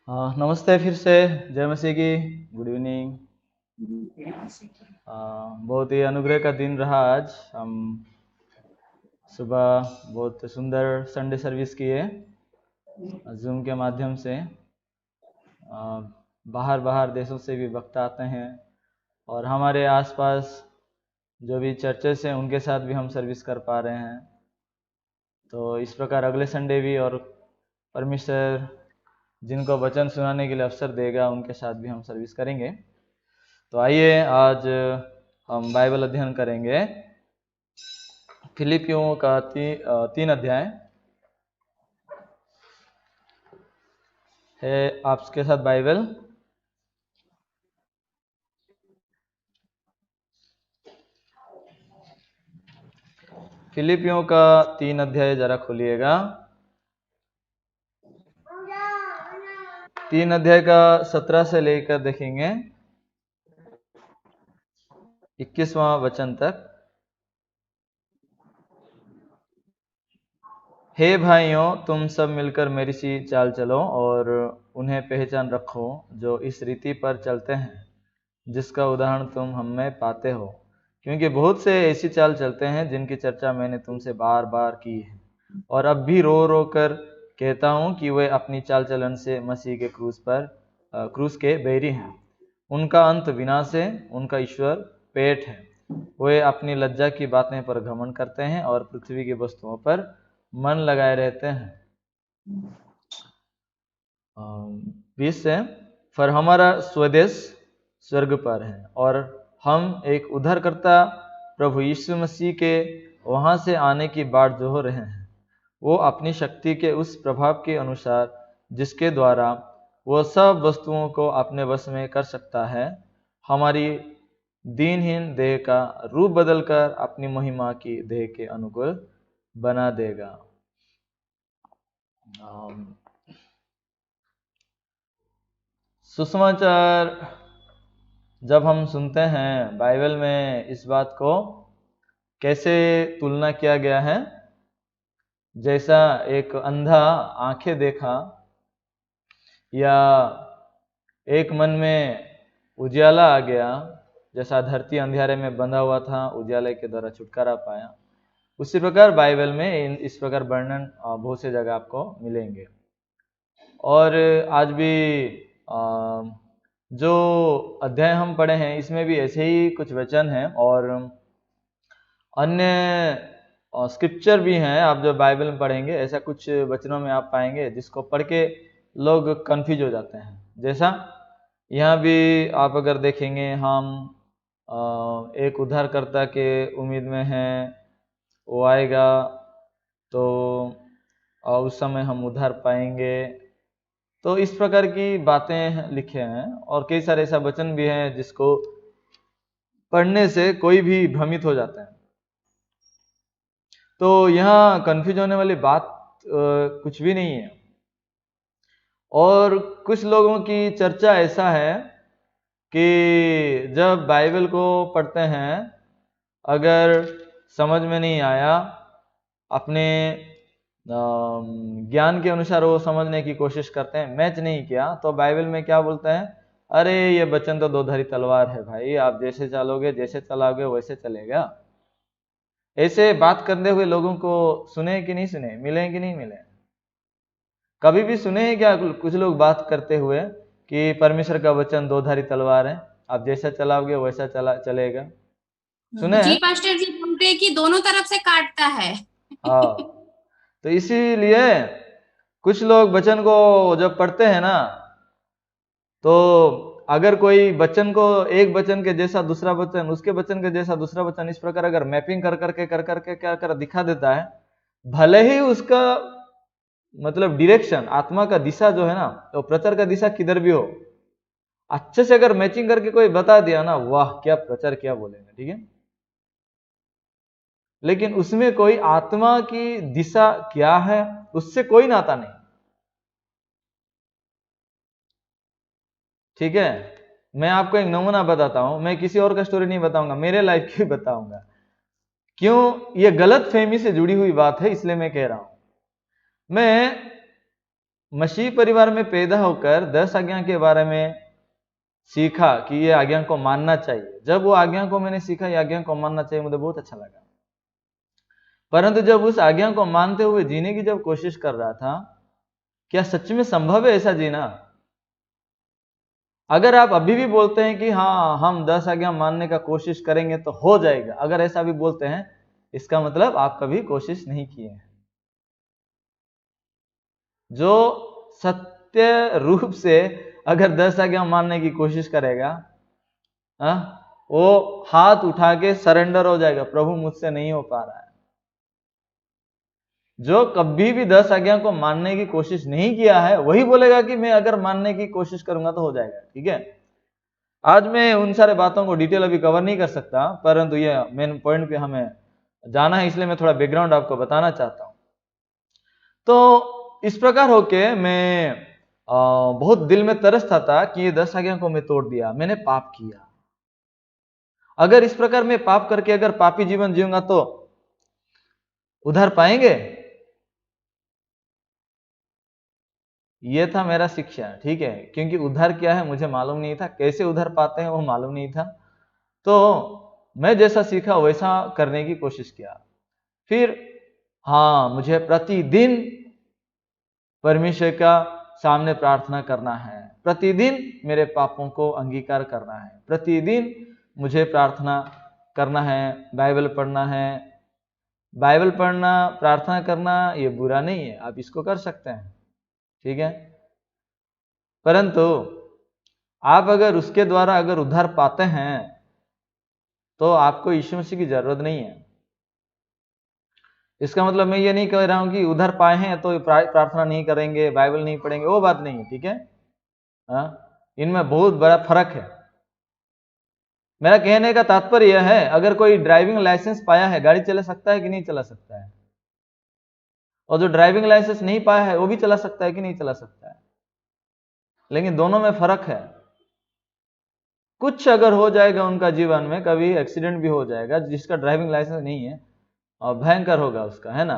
नमस्ते फिर से। जय मसीह की। Good evening. बहुत ही अनुग्रह का दिन रहा आज। हम सुबह बहुत सुंदर संडे सर्विस किए जूम के माध्यम से। बाहर बाहर देशों से भी वक्ता आते हैं और हमारे आसपास जो भी चर्चेस हैं उनके साथ भी हम सर्विस कर पा रहे हैं। तो इस प्रकार अगले संडे भी और परमेश्वर जिनको वचन सुनाने के लिए अवसर देगा उनके साथ भी हम सर्विस करेंगे। तो आइए आज हम बाइबल अध्ययन करेंगे फिलिपियों का 3 अध्याय है आपके साथ बाइबल। फिलिपियों का 3 अध्याय जरा खोलिएगा। 3 अध्याय का 17 से लेकर देखेंगे 21वां वचन तक। हे भाइयों, तुम सब मिलकर मेरी सी चाल चलो और उन्हें पहचान रखो जो इस रीति पर चलते हैं जिसका उदाहरण तुम हम में पाते हो, क्योंकि बहुत से ऐसी चाल चलते हैं जिनकी चर्चा मैंने तुमसे बार बार की है और अब भी रो रो कर कहता हूँ कि वे अपनी चाल चलन से मसीह के क्रूस के बैरी हैं। उनका अंत विनाश है, उनका ईश्वर पेट है। वे अपनी लज्जा की बातें पर घमंड करते हैं और पृथ्वी की वस्तुओं पर मन लगाए रहते हैं। 20 से पर हमारा स्वदेश स्वर्ग पर है और हम एक उद्धारकर्ता प्रभु यीशु मसीह के वहां से आने की बाट जोह रहे हैं। वो अपनी शक्ति के उस प्रभाव के अनुसार जिसके द्वारा वो सब वस्तुओं को अपने वश में कर सकता है, हमारी दीनहीन देह का रूप बदलकर अपनी महिमा की देह के अनुकूल बना देगा। सुसमाचार जब हम सुनते हैं बाइबल में इस बात को कैसे तुलना किया गया है, जैसा एक अंधा आंखें देखा या एक मन में उजाला आ गया, जैसा धरती अंधेरे में बंधा हुआ था उजाले के द्वारा छुटकारा पाया, उसी प्रकार बाइबल में इस प्रकार वर्णन बहुत से जगह आपको मिलेंगे। और आज भी जो अध्याय हम पढ़े हैं इसमें भी ऐसे ही कुछ वचन हैं और अन्य स्क्रिप्चर भी हैं। आप जो बाइबल में पढ़ेंगे ऐसा कुछ वचनों में आप पाएंगे जिसको पढ़ के लोग कंफ्यूज हो जाते हैं। जैसा यहाँ भी आप अगर देखेंगे, हम एक उद्धारकर्ता के उम्मीद में हैं, वो आएगा तो उस समय हम उद्धार पाएंगे। तो इस प्रकार की बातें लिखे हैं और कई सारे ऐसा वचन भी हैं जिसको पढ़ने से कोई भी भ्रमित हो जाता है। तो यहाँ कंफ्यूज होने वाली बात कुछ भी नहीं है। और कुछ लोगों की चर्चा ऐसा है कि जब बाइबल को पढ़ते हैं, अगर समझ में नहीं आया, अपने ज्ञान के अनुसार वो समझने की कोशिश करते हैं, मैच नहीं किया, तो बाइबल में क्या बोलते हैं, अरे ये वचन तो दो धारी तलवार है भाई, आप जैसे चलोगे जैसे चलाओगे वैसे चलेगा। ऐसे बात करते हुए लोगों को सुने कि नहीं सुने, मिले कि नहीं मिले? कभी भी सुने हैं क्या कुछ लोग बात करते हुए कि परमेश्वर का वचन दो धारी तलवार है, आप जैसा चलाओगे वैसा चलेगा? सुने जी हैं? पास्टर जी बोलते हैं कि दोनों तरफ से काटता है। हाँ, तो इसीलिए कुछ लोग वचन को जब पढ़ते हैं ना, तो अगर कोई वचन को एक वचन के जैसा दूसरा वचन, उसके वचन के जैसा दूसरा वचन, इस प्रकार अगर मैपिंग कर करके क्या कर दिखा देता है, भले ही उसका मतलब डायरेक्शन, आत्मा का दिशा जो है ना, तो प्रचार का दिशा किधर भी हो, अच्छे से अगर मैचिंग करके कोई बता दिया ना, वाह क्या प्रचार किया बोलेंगे, ठीक है। लेकिन उसमें कोई आत्मा की दिशा क्या है उससे कोई नाता नहीं, ठीक है। मैं आपको एक नमूना बताता हूं, मैं किसी और का स्टोरी नहीं बताऊंगा, मेरे लाइफ की बताऊंगा। क्यों? ये गलत फहमी से जुड़ी हुई बात है, इसलिए मैं कह रहा हूं। मैं मसीह परिवार में पैदा होकर 10 आज्ञा के बारे में सीखा कि ये आज्ञा को मानना चाहिए। जब वो आज्ञा को मैंने सीखा, ये आज्ञा को मानना चाहिए, मुझे बहुत अच्छा लगा। परंतु जब उस आज्ञा को मानते हुए जीने की जब कोशिश कर रहा था, क्या सच में संभव है ऐसा जीना? अगर आप अभी भी बोलते हैं कि हाँ हम 10 आज्ञा मानने का कोशिश करेंगे तो हो जाएगा, अगर ऐसा भी बोलते हैं, इसका मतलब आप कभी कोशिश नहीं किए हैं। जो सत्य रूप से अगर 10 आज्ञा मानने की कोशिश करेगा, वो हाथ उठा के सरेंडर हो जाएगा, प्रभु मुझसे नहीं हो पा रहा है। जो कभी भी 10 आज्ञा को मानने की कोशिश नहीं किया है, वही बोलेगा कि मैं अगर मानने की कोशिश करूंगा तो हो जाएगा। ठीक है, आज मैं उन सारे बातों को डिटेल अभी कवर नहीं कर सकता, परंतु ये मेन पॉइंट पे हमें जाना है, इसलिए मैं थोड़ा बैकग्राउंड आपको बताना चाहता हूं। तो इस प्रकार होके मैं बहुत दिल में तरसता था कि ये 10 आज्ञा को मैं तोड़ दिया, मैंने पाप किया। अगर इस प्रकार मैं पाप करके अगर पापी जीवन जीऊंगा तो उधार पाएंगे? ये था मेरा शिक्षा। ठीक है, क्योंकि उधार क्या है मुझे मालूम नहीं था, कैसे उधार पाते हैं वो मालूम नहीं था। तो मैं जैसा सीखा वैसा करने की कोशिश किया। फिर हाँ, मुझे प्रतिदिन परमेश्वर का सामने प्रार्थना करना है, प्रतिदिन मेरे पापों को अंगीकार करना है, प्रतिदिन मुझे प्रार्थना करना है, बाइबल पढ़ना है। बाइबल पढ़ना, प्रार्थना करना ये बुरा नहीं है, आप इसको कर सकते हैं। ठीक है, परंतु आप अगर उसके द्वारा अगर उद्धार पाते हैं तो आपको यीशु मसीह की जरूरत नहीं है। इसका मतलब मैं ये नहीं कह रहा हूं कि उधर पाए हैं तो प्रार्थना नहीं करेंगे, बाइबल नहीं पढ़ेंगे, वो बात नहीं है। ठीक है, इनमें बहुत बड़ा फर्क है। मेरा कहने का तात्पर्य यह है, अगर कोई ड्राइविंग लाइसेंस पाया है, गाड़ी चला सकता है कि नहीं चला सकता है? और जो ड्राइविंग लाइसेंस नहीं पाया है वो भी चला सकता है कि नहीं चला सकता है? लेकिन दोनों में फर्क है। कुछ अगर हो जाएगा उनका जीवन में, कभी एक्सीडेंट भी हो जाएगा, जिसका ड्राइविंग लाइसेंस नहीं है और भयंकर होगा उसका, है ना,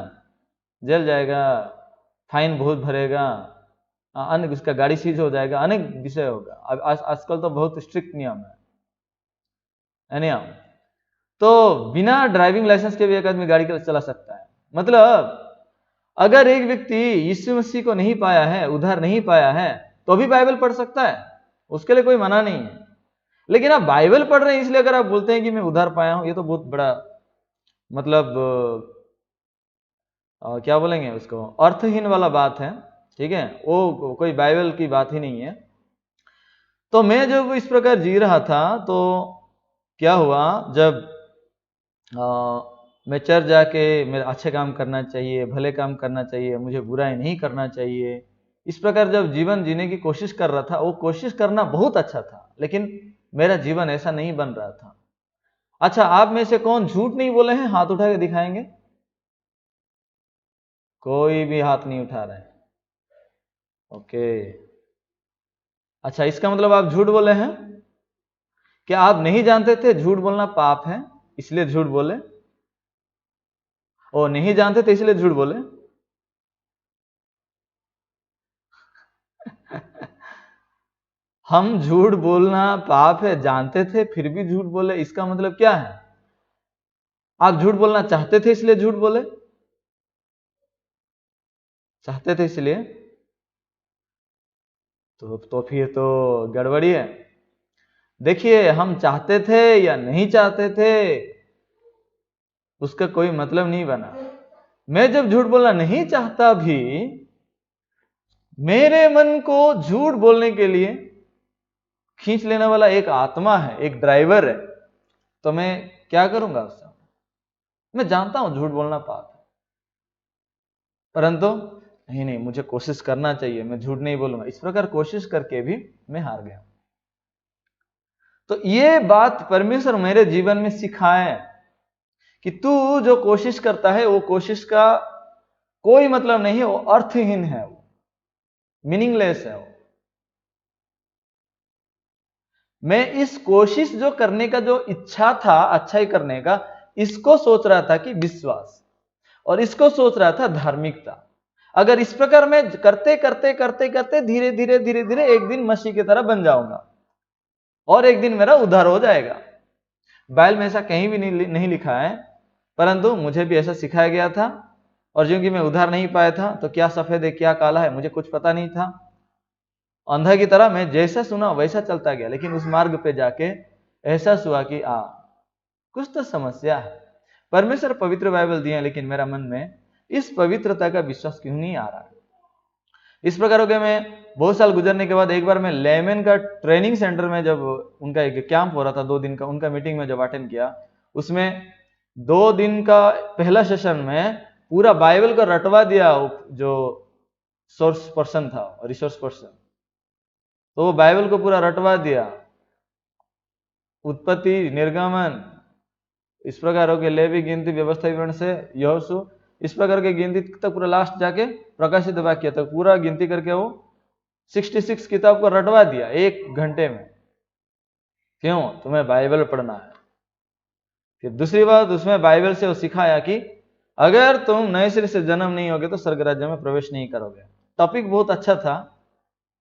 जेल जाएगा, फाइन बहुत भरेगा, अन्य उसका गाड़ी सीज हो जाएगा, अनेक विषय होगा। अब आजकल तो बहुत स्ट्रिक्ट नियम है नियम। तो बिना ड्राइविंग लाइसेंस के भी एक आदमी गाड़ी चला सकता है। मतलब अगर एक व्यक्ति यीशु मसीह को नहीं पाया है, उद्धार नहीं पाया है, तो भी बाइबल पढ़ सकता है, उसके लिए कोई मना नहीं है। लेकिन आप बाइबल पढ़ रहे हैं इसलिए अगर आप बोलते हैं कि मैं उद्धार पाया हूं, ये तो बहुत बड़ा मतलब क्या बोलेंगे उसको, अर्थहीन वाला बात है। ठीक है, वो कोई बाइबल की बात ही नहीं है। तो मैं जब इस प्रकार जी रहा था तो क्या हुआ, जब मैं चर्च जाके मेरे अच्छे काम करना चाहिए, भले काम करना चाहिए, मुझे बुराई नहीं करना चाहिए, इस प्रकार जब जीवन जीने की कोशिश कर रहा था, वो कोशिश करना बहुत अच्छा था, लेकिन मेरा जीवन ऐसा नहीं बन रहा था। अच्छा, आप में से कौन झूठ नहीं बोले हैं? हाथ उठा के दिखाएंगे। कोई भी हाथ नहीं उठा रहे हैं। ओके, अच्छा, इसका मतलब आप झूठ बोले हैं। क्या आप नहीं जानते थे झूठ बोलना पाप है इसलिए झूठ बोले? और नहीं जानते थे इसलिए झूठ बोले? हम झूठ बोलना पाप है जानते थे फिर भी झूठ बोले, इसका मतलब क्या है? आप झूठ बोलना चाहते थे इसलिए झूठ बोले? चाहते थे इसलिए? तो फिर तो गड़बड़ी है। देखिए, हम चाहते थे या नहीं चाहते थे उसका कोई मतलब नहीं बना। मैं जब झूठ बोलना नहीं चाहता भी, मेरे मन को झूठ बोलने के लिए खींच लेने वाला एक आत्मा है, एक ड्राइवर है, तो मैं क्या करूंगा उससे? मैं जानता हूं झूठ बोलना पाप है, परंतु नहीं, मुझे कोशिश करना चाहिए, मैं झूठ नहीं बोलूंगा। इस प्रकार कोशिश करके भी मैं हार गया। तो ये बात परमेश्वर मेरे जीवन में सिखाए कि तू जो कोशिश करता है वो कोशिश का कोई मतलब नहीं है, वो अर्थहीन है, वो मीनिंगलेस है। वो मैं इस कोशिश जो करने का जो इच्छा था अच्छाई करने का, इसको सोच रहा था कि विश्वास, और इसको सोच रहा था धार्मिकता। अगर इस प्रकार मैं करते करते करते करते धीरे धीरे धीरे धीरे एक दिन मसीह की तरह बन जाऊंगा और एक दिन मेरा उद्धार हो जाएगा। बाइबल में ऐसा कहीं भी नहीं लिखा है, परंतु मुझे भी ऐसा सिखाया गया था, और क्योंकि मैं उद्धार नहीं पाया था तो क्या सफेद है क्या काला है मुझे कुछ पता नहीं था। अंधा की तरह मैं जैसा सुना वैसा चलता गया, लेकिन उस मार्ग पे जाके एहसास हुआ कि कुछ तो समस्या है। परमेश्वर पवित्र बाइबल दिए, लेकिन मेरा मन में इस पवित्रता का विश्वास क्यों नहीं आ रहा है। इस प्रकार हो गया। मैं बहुत साल गुजरने के बाद एक बार मैं लेमन का ट्रेनिंग सेंटर में, जब उनका एक कैंप हो रहा था 2 दिन का, उनका मीटिंग में जब अटेंड किया, उसमें 2 दिन का पहला सेशन में पूरा बाइबल को रटवा दिया जो सोर्स पर्सन था, रिसोर्स पर्सन, तो वो बाइबल को पूरा रटवा दिया, उत्पत्ति, निर्गमन, इस प्रकार हो गया, लेवी, गिनती, व्यवस्था विवरण से यहोशू, इस प्रकार के गिनती तक पूरा लास्ट जाके प्रकाशित वाक्य तक पूरा गिनती करके वो 66 किताब को रटवा दिया 1 घंटे में। क्यों? तुम्हें बाइबल पढ़ना है। फिर दूसरी बात, उसमें बाइबल से वो सिखाया कि अगर तुम नए सिरे से जन्म नहीं होगे तो स्वर्ग राज्य में प्रवेश नहीं करोगे। टॉपिक बहुत अच्छा था,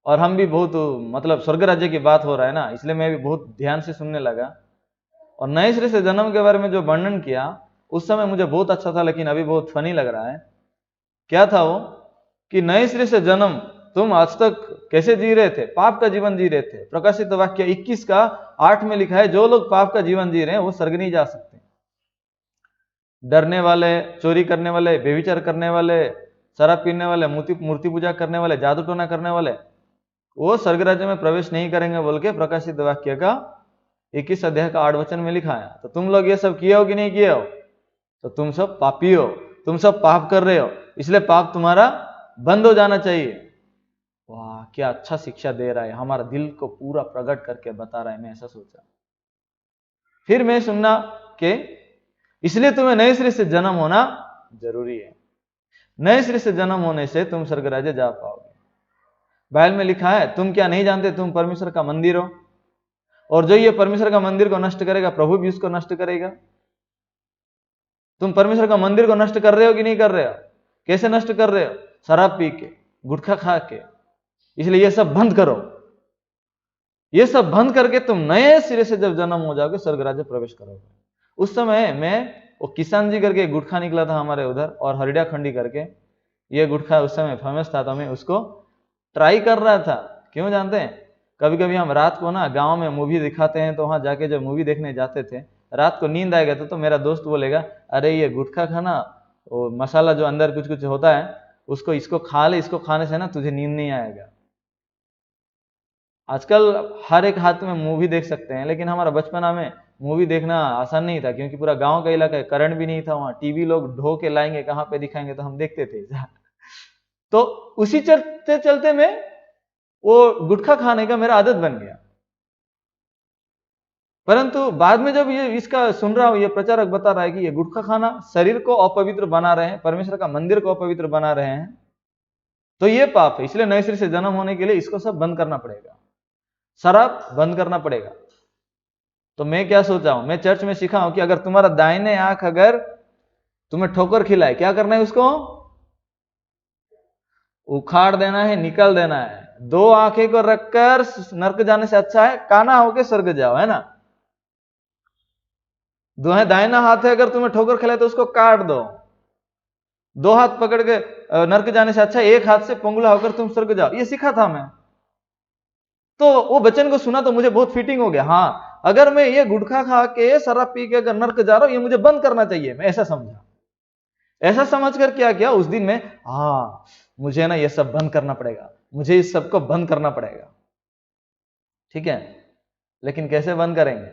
और हम भी बहुत, मतलब स्वर्ग राज्य की बात हो रहा है ना, इसलिए मैं भी बहुत ध्यान से सुनने लगा। और नए सिरे से जन्म के बारे में जो वर्णन किया उस समय मुझे बहुत अच्छा था, लेकिन अभी बहुत फनी लग रहा है। क्या था वो कि नए सिरे से जन्म तुम आज तक कैसे जी रहे थे? पाप का जीवन जी रहे थे। प्रकाशित वाक्य 21 का 8 में लिखा है, जो लोग पाप का जीवन जी रहे हैं वो स्वर्ग नहीं जा सकते। डरने वाले, चोरी करने वाले, व्यभिचार करने वाले, शराब पीने वाले, मूर्ति पूजा करने वाले, जादू टोना करने वाले, वो स्वर्ग राज्य में प्रवेश नहीं करेंगे बोल के प्रकाशित वाक्य का 21 अध्याय का 8 वचन में लिखा है। तो तुम लोग ये सब किए हो कि नहीं किए हो? तो तुम सब पापी हो, तुम सब पाप कर रहे हो, इसलिए पाप तुम्हारा बंद हो जाना चाहिए। वाह, क्या अच्छा शिक्षा दे रहा है, हमारा दिल को पूरा प्रकट करके बता रहा है। मैं ऐसा सोचा। फिर मैं सुनना कि इसलिए तुम्हें नए सिरे से जन्म होना जरूरी है। नए सिरे से जन्म होने से तुम स्वर्ग राज्य जा पाओगे। बाइबल में लिखा है, तुम क्या नहीं जानते तुम परमेश्वर का मंदिर हो, और जो ये परमेश्वर का मंदिर को नष्ट करेगा प्रभु भी उसको नष्ट करेगा। तुम परमेश्वर का मंदिर को नष्ट कर रहे हो कि नहीं कर रहे हो? कैसे नष्ट कर रहे हो? शराब पी के, गुटखा खा के। इसलिए ये सब बंद करो। ये सब बंद करके तुम नए सिरे से जब जन्म हो जाओगे स्वर्ग राज्य प्रवेश करोगे। उस समय मैं, वो किसान जी करके गुटखा निकला था हमारे उधर, और हरिडा खंडी करके, ये गुटखा उस समय फेमस था, तो मैं उसको ट्राई कर रहा था। क्यों जानते हैं? कभी कभी हम रात को ना गांव में मूवी दिखाते हैं, तो वहां जाके जब मूवी देखने जाते थे, रात को नींद आएगा तो मेरा दोस्त बोलेगा, अरे ये गुटखा खाना, वो मसाला जो अंदर कुछ कुछ होता है उसको, इसको खा ले, इसको खाने से ना तुझे नींद नहीं आएगा। आजकल हर एक हाथ में मूवी देख सकते हैं, लेकिन हमारा बचपना में मूवी देखना आसान नहीं था, क्योंकि पूरा गांव का इलाका है, करंट भी नहीं था वहां, टीवी लोग ढो के लाएंगे, कहाँ पे दिखाएंगे, तो हम देखते थे। तो उसी चलते चलते में वो गुटखा खाने का मेरा आदत बन गया। परंतु बाद में जब ये इसका सुन रहा हूं, ये प्रचारक बता रहा है कि ये गुटखा खाना शरीर को अपवित्र बना रहे हैं, परमेश्वर का मंदिर को अपवित्र बना रहे हैं, तो ये पाप है, इसलिए नए सिरे से जन्म होने के लिए इसको सब बंद करना पड़ेगा, शराब बंद करना पड़ेगा। तो मैं क्या सोचा हूं, मैं चर्च में सीखा हूं कि अगर तुम्हारा दाहिने आंख अगर तुम्हें ठोकर खिलाए, क्या करना है? उसको उखाड़ देना है, निकल देना है। 2 आंखें को रखकर नरक जाने से अच्छा है काना होके स्वर्ग जाओ, है ना? दाहिना हाथ है, अगर तुम्हें ठोकर खिलाए तो उसको काट दो। 2 हाथ पकड़ के नरक जाने से अच्छा एक हाथ से पंगुला होकर तुम स्वर्ग जाओ। ये सीखा था मैं। तो वो वचन को सुना तो मुझे बहुत फिटिंग हो गया। हाँ, अगर मैं ये गुटखा खा के, शराब पी के अगर नरक जा रहा हूं, ये मुझे बंद करना चाहिए। मैं ऐसा समझा। ऐसा समझकर क्या किया उस दिन में, मुझे ना ये सब बंद करना पड़ेगा, मुझे इस सब को बंद करना पड़ेगा। ठीक है, लेकिन कैसे बंद करेंगे?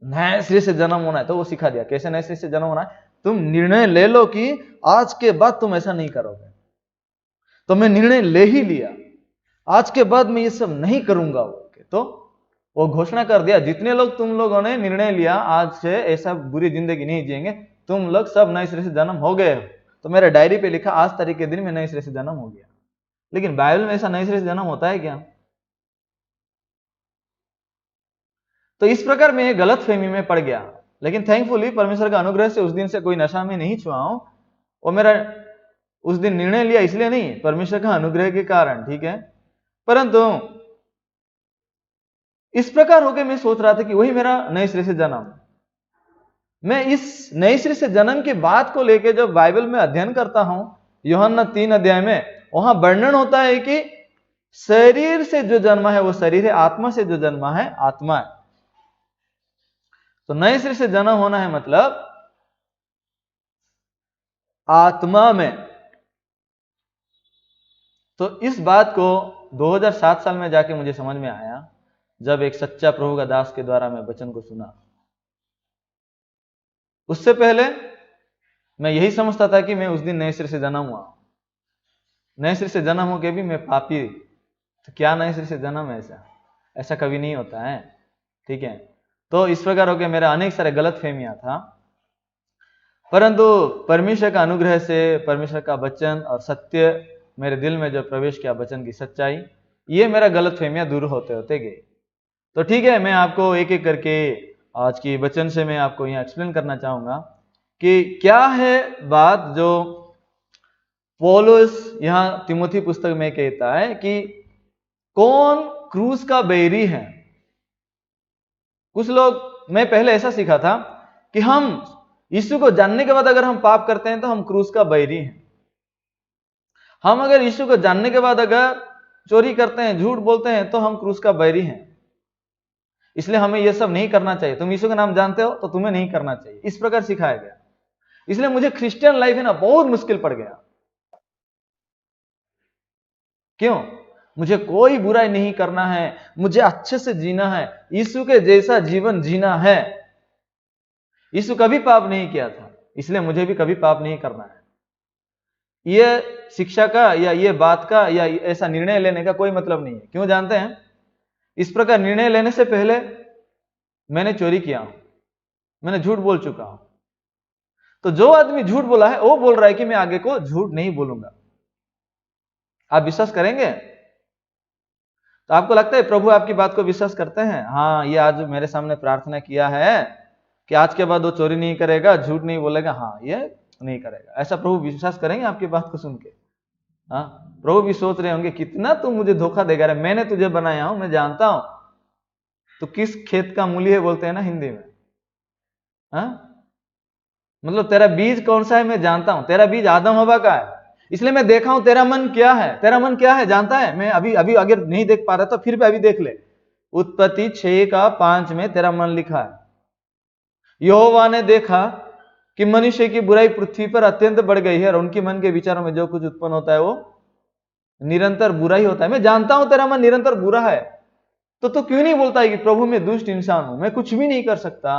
नए सिरे से जन्म होना है, तो वो सिखा दिया कैसे नए सिरे से जन्म होना है। तुम निर्णय ले लो कि आज के बाद तुम ऐसा नहीं करोगे। तो मैं निर्णय ले ही लिया, आज के बाद मैं ये सब नहीं करूंगा। तो वो घोषणा कर दिया, जितने लोग तुम लोगों ने निर्णय लिया आज से ऐसा बुरी जिंदगी नहीं जिएंगे, तुम लोग सब नए सिरे से जन्म हो गए हो। तो मेरे डायरी पे लिखा, आज तारीख के दिन में नए सिरे से जन्म हो गया। लेकिन बाइबल में ऐसा नए सिरे से जन्म होता है क्या? तो इस प्रकार मैं गलत फहमी में पड़ गया। लेकिन थैंकफुली परमेश्वर का अनुग्रह से उस दिन से कोई नशा में नहीं छुआ हूं। वो मेरा उस दिन निर्णय लिया इसलिए नहीं, परमेश्वर का अनुग्रह के कारण, ठीक है। परंतु इस प्रकार होके मैं सोच रहा था कि वही मेरा नए सिरे से जन्म। मैं इस नए सिरे से जन्म की बात को लेकर जब बाइबल में अध्ययन करता हूं, यूहन्ना 3 अध्याय में, वहां वर्णन होता है कि शरीर से जो जन्मा है वो शरीर है, आत्मा से जो जन्मा है आत्मा है। तो नए सिरे से जन्म होना है मतलब आत्मा में। तो इस बात को 2007 साल में जाके मुझे समझ में आया, जब एक सच्चा प्रभु का दास के द्वारा मैं वचन को सुना। उससे पहले मैं यही समझता था कि मैं उस दिन नए सिरे से जन्म हुआ, नए सिरे से जन्म होके भी मैं पापी। तो क्या नए सिरे से जन्म है? ऐसा कभी नहीं होता है, ठीक है। तो इस प्रकार होकर मेरा अनेक सारे गलत फहमियां था, परंतु परमेश्वर का अनुग्रह से, परमेश्वर का वचन और सत्य मेरे दिल में जो प्रवेश किया, वचन की सच्चाई, ये मेरा गलत फहमियां दूर होते होते गए। तो ठीक है, मैं आपको एक एक करके आज की वचन से मैं आपको यहाँ एक्सप्लेन करना चाहूंगा कि क्या है बात जो पौलुस यहाँ तिमोथी पुस्तक में कहता है कि कौन क्रूस का बैरी है। कुछ लोग, मैं पहले ऐसा सीखा था कि हम यीशु को जानने के बाद अगर हम पाप करते हैं तो हम क्रूस का बैरी हैं। हम अगर यीशु को जानने के बाद अगर चोरी करते हैं, झूठ बोलते हैं, तो हम क्रूस का बैरी हैं। इसलिए हमें यह सब नहीं करना चाहिए। तुम यीशु का नाम जानते हो तो तुम्हें नहीं करना चाहिए, इस प्रकार सिखाया गया। इसलिए मुझे क्रिश्चियन लाइफ है ना बहुत मुश्किल पड़ गया। क्यों? मुझे कोई बुराई नहीं करना है, मुझे अच्छे से जीना है, यीशु के जैसा जीवन जीना है। यीशु कभी पाप नहीं किया था, इसलिए मुझे भी कभी पाप नहीं करना है। यह शिक्षा का या ये बात का या ऐसा निर्णय लेने का कोई मतलब नहीं है। क्यों जानते हैं? इस प्रकार निर्णय लेने से पहले मैंने चोरी किया हूं, मैंने झूठ बोल चुका हूं। तो जो आदमी झूठ बोला है वो बोल रहा है कि मैं आगे को झूठ नहीं बोलूंगा। आप विश्वास करेंगे? तो आपको लगता है प्रभु आपकी बात को विश्वास करते हैं? हाँ, ये आज मेरे सामने प्रार्थना किया है कि आज के बाद वो चोरी नहीं करेगा, झूठ नहीं बोलेगा, हाँ ये नहीं करेगा, ऐसा प्रभु विश्वास करेंगे आपकी बात को सुन के? हाँ, प्रभु भी सोच रहे होंगे कितना तू मुझे धोखा देगा रे, मैंने तुझे बनाया हूं, मैं जानता हूं तो किस खेत का मूली है, बोलते हैं ना हिंदी में। हाँ, मतलब तेरा बीज कौन सा है मैं जानता हूं, तेरा बीज आदम हवा का है, इसलिए मैं देखा हूं तेरा मन क्या है। तेरा मन क्या है जानता है? मैं अभी अगर नहीं देख पा रहा तो फिर भी अभी देख ले। उत्पत्ति 6:5 में तेरा मन लिखा है। यहोवा ने देखा कि मनुष्य की बुराई पृथ्वी पर अत्यंत बढ़ गई है और उनके मन के विचारों में जो कुछ उत्पन्न होता है वो निरंतर बुरा ही होता है। मैं जानता हूं तेरा मन निरंतर बुरा है, तो क्यों नहीं बोलता है कि प्रभु मैं दुष्ट इंसान हूं, मैं कुछ भी नहीं कर सकता।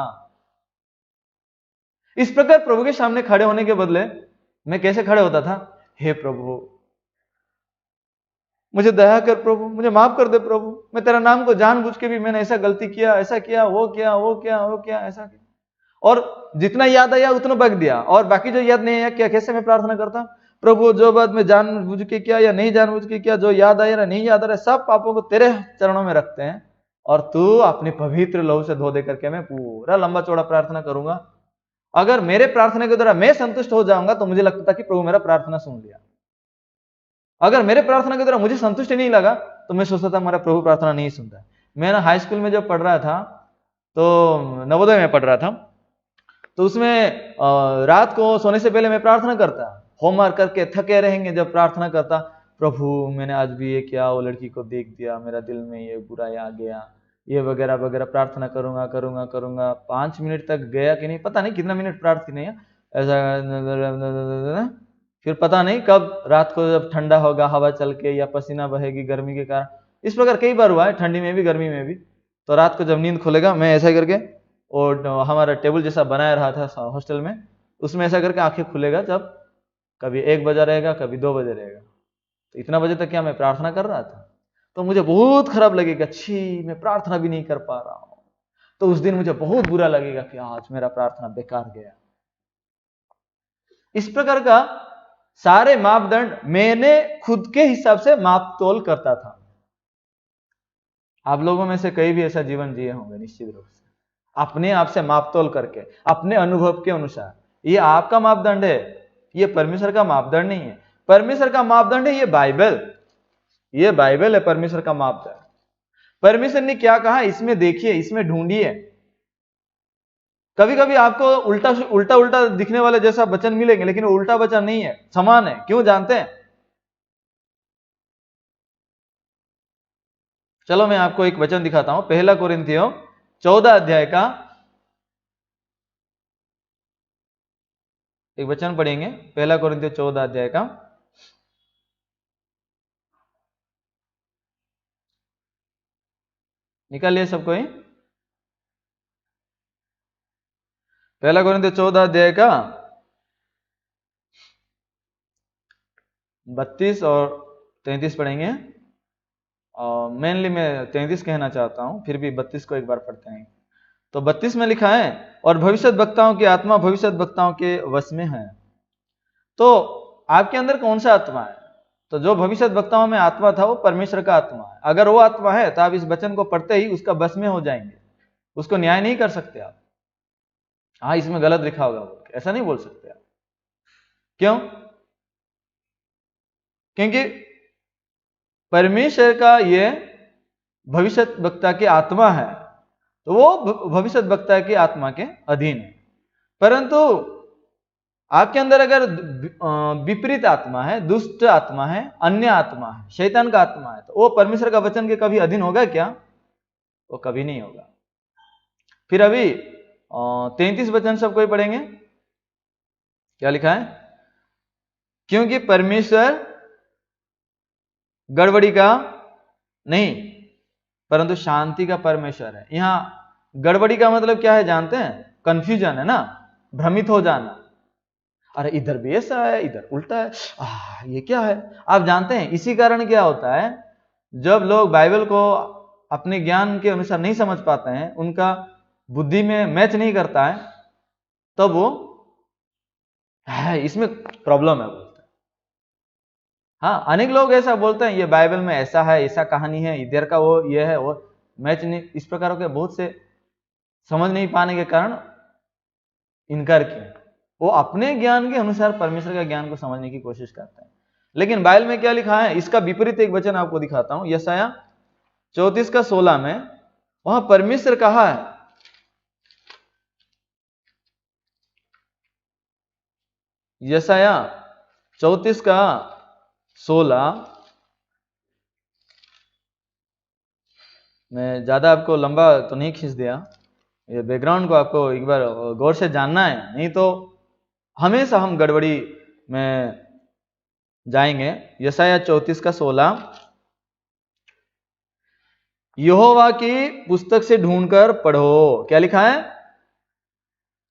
इस प्रकार प्रभु के सामने खड़े होने के बदले मैं कैसे खड़े होता था? हे प्रभु मुझे दया कर, प्रभु मुझे माफ कर दे, प्रभु मैं तेरा नाम को जानबूझ के भी मैंने ऐसा गलती किया, ऐसा किया, वो किया, वो किया, वो किया, ऐसा किया। और जितना याद आया उतना बक दिया, और बाकी जो याद नहीं आया क्या, कैसे मैं प्रार्थना करता? प्रभु जो बात मैं जानबूझ के किया या नहीं जानबूझ के किया, जो याद आया या नहीं याद आ रहा, सब पापों को तेरे चरणों में रखते हैं और तू अपने पवित्र लहू से धो दे करके मैं पूरा लंबा चौड़ा प्रार्थना करूंगा। अगर मेरे प्रार्थना के द्वारा मैं संतुष्ट हो जाऊंगा तो मुझे लगता था कि प्रभु मेरा प्रार्थना सुन लिया। अगर मेरे प्रार्थना के द्वारा मुझे संतुष्ट नहीं लगा तो मैं सोचता था मेरा प्रभु प्रार्थना नहीं सुनता। मैं ना हाई स्कूल में जब पढ़ रहा था तो नवोदय में पढ़ रहा था, तो उसमें रात को सोने से पहले मैं प्रार्थना करता, होमवर्क करके थके रहेंगे जब प्रार्थना करता, प्रभु मैंने आज भी ये किया, वो लड़की को देख दिया, मेरा दिल में ये बुराई आ गया, ये वगैरह वगैरह प्रार्थना करूंगा करूंगा करूंगा। 5 मिनट तक गया कि नहीं पता नहीं, कितना मिनट प्रार्थना नहीं ऐसा, फिर पता नहीं कब रात को जब ठंडा होगा, हवा चल के या पसीना बहेगी गर्मी के कारण, इस प्रकार कई बार हुआ है, ठंडी में भी गर्मी में भी। तो रात को जब नींद खुलेगा मैं ऐसा करके, और हमारा टेबल जैसा बनाया रहा था हॉस्टल में, उसमें ऐसा करके आंखें खुलेगा जब कभी 1 बजा रहेगा, कभी 2 बजे रहेगा। तो इतना बजे तक क्या मैं प्रार्थना कर रहा था? तो मुझे बहुत खराब लगेगा, छी मैं प्रार्थना भी नहीं कर पा रहा हूं। तो उस दिन मुझे बहुत बुरा लगेगा कि आज मेरा प्रार्थना बेकार गया। इस प्रकार का सारे मापदंड मैंने खुद के हिसाब से माप तोल करता था। आप लोगों में से कई भी ऐसा जीवन जिए होंगे निश्चित रूप से, अपने आप से माप तोल करके, अपने अनुभव के अनुसार। ये आपका मापदंड है, ये परमेश्वर का मापदंड नहीं है। परमेश्वर का मापदंड है ये बाइबल, ये बाइबल है परमेश्वर का मापदंड। परमेश्वर ने क्या कहा इसमें देखिए, इसमें ढूंढिए। कभी कभी आपको उल्टा उल्टा उल्टा दिखने वाले जैसा वचन मिलेंगे, लेकिन वो उल्टा वचन नहीं है, समान है। क्यों जानते हैं? चलो मैं आपको एक वचन दिखाता हूं, पहला कोरिन्थियों 14 अध्याय का एक वचन पढ़ेंगे। पहला कोरिन्थियों 14 अध्याय का निकालिए सब कोई। पहला कोरिन्थियों 14 अध्याय का 32 और 33 पढ़ेंगे। मेनली मैं 33 कहना चाहता हूं, फिर भी 32 को एक बार पढ़ते हैं। तो 32 में लिखा है, और भविष्य वक्ताओं की आत्मा भविष्य वक्ताओं के वश में है। तो आपके अंदर कौन सा आत्मा है? तो जो भविष्य वक्ताओं में आत्मा था वो परमेश्वर का आत्मा है। अगर वो आत्मा है तो आप इस वचन को पढ़ते ही उसका बस में हो जाएंगे, उसको न्याय नहीं कर सकते आप। हाँ इसमें गलत लिखा होगा बोल के ऐसा नहीं बोल सकते आप। क्यों? क्योंकि परमेश्वर का ये भविष्य वक्ता की आत्मा है, तो वो भविष्य वक्ता की आत्मा के अधीन है। परंतु आपके अंदर अगर विपरीत आत्मा है, दुष्ट आत्मा है, अन्य आत्मा है, शैतान का आत्मा है, तो वो परमेश्वर का वचन के कभी अधीन होगा क्या? वो कभी नहीं होगा। फिर अभी 33 वचन सब कोई पढ़ेंगे। क्या लिखा है? क्योंकि परमेश्वर गड़बड़ी का नहीं परंतु शांति का परमेश्वर है। यहां गड़बड़ी का मतलब क्या है जानते हैं? कंफ्यूजन है ना, भ्रमित हो जाना। अरे इधर भी ऐसा है, इधर उल्टा है, ये क्या है? आप जानते हैं इसी कारण क्या होता है, जब लोग बाइबल को अपने ज्ञान के अनुसार नहीं समझ पाते हैं, उनका बुद्धि में मैच नहीं करता है, तब वो इसमें प्रॉब्लम है बोलते हैं। हाँ अनेक लोग ऐसा बोलते हैं, ये बाइबल में ऐसा है, ऐसा कहानी है, इधर का वो ये है, वो मैच नहीं, इस प्रकार के बहुत से समझ नहीं पाने के कारण इनकार किया। वो अपने ज्ञान के अनुसार परमेश्वर का ज्ञान को समझने की कोशिश करते हैं। लेकिन बाइबल में क्या लिखा है, इसका विपरीत एक वचन आपको दिखाता हूं। यशाया 34 का 16 में वहां परमेश्वर कहा है, यशाया 34 का 16, मैं ज्यादा आपको लंबा तो नहीं खींच दिया, ये बैकग्राउंड को आपको एक बार गौर से जानना है, नहीं तो हमेशा हम गड़बड़ी में जाएंगे। यशाया 34 का 16, यहोवा की पुस्तक से ढूंढकर पढ़ो। क्या लिखा है?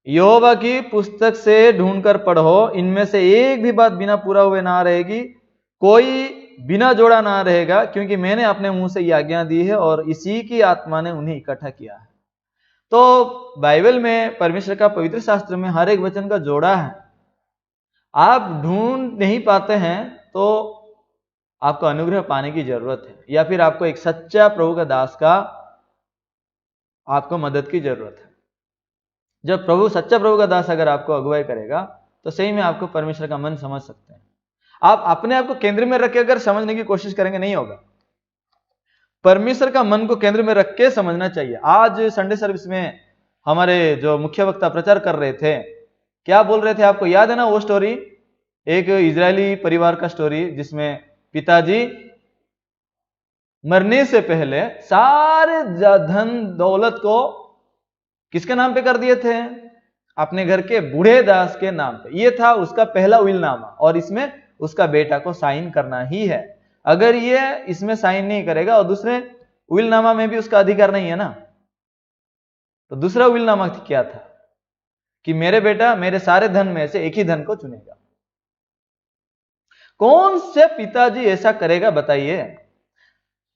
यहोवा की पुस्तक से ढूंढकर पढ़ो, इनमें से एक भी बात बिना पूरा हुए ना रहेगी, कोई बिना जोड़ा ना रहेगा, क्योंकि मैंने अपने मुंह से यह आज्ञा दी है और इसी की आत्मा ने उन्हें इकट्ठा किया है। तो बाइबल में परमेश्वर का पवित्र शास्त्र में हर एक वचन का जोड़ा है। आप ढूंढ नहीं पाते हैं तो आपको अनुग्रह पाने की जरूरत है, या फिर आपको एक सच्चा प्रभु का दास का आपको मदद की जरूरत है। जब सच्चा प्रभु का दास अगर आपको अगुवाई करेगा तो सही में आपको परमेश्वर का मन समझ सकते हैं। आप अपने आप को केंद्र में रख के अगर समझने की कोशिश करेंगे नहीं होगा। परमेश्वर का मन को केंद्र में रख के समझना चाहिए। आज संडे सर्विस में हमारे जो मुख्य वक्ता प्रचार कर रहे थे, क्या बोल रहे थे आपको याद है ना? वो स्टोरी, एक इजरायली परिवार का स्टोरी, जिसमें पिताजी मरने से पहले सारे धन दौलत को किसके नाम पे कर दिए थे? अपने घर के बूढ़े दास के नाम पे। ये था उसका पहला विलनामा, और इसमें उसका बेटा को साइन करना ही है। अगर ये इसमें साइन नहीं करेगा और दूसरे विलनामा में भी उसका अधिकार नहीं है ना, तो दूसरा विलनामा क्या था कि मेरे बेटा मेरे सारे धन में से एक ही धन को चुनेगा। कौन से पिताजी ऐसा करेगा बताइए?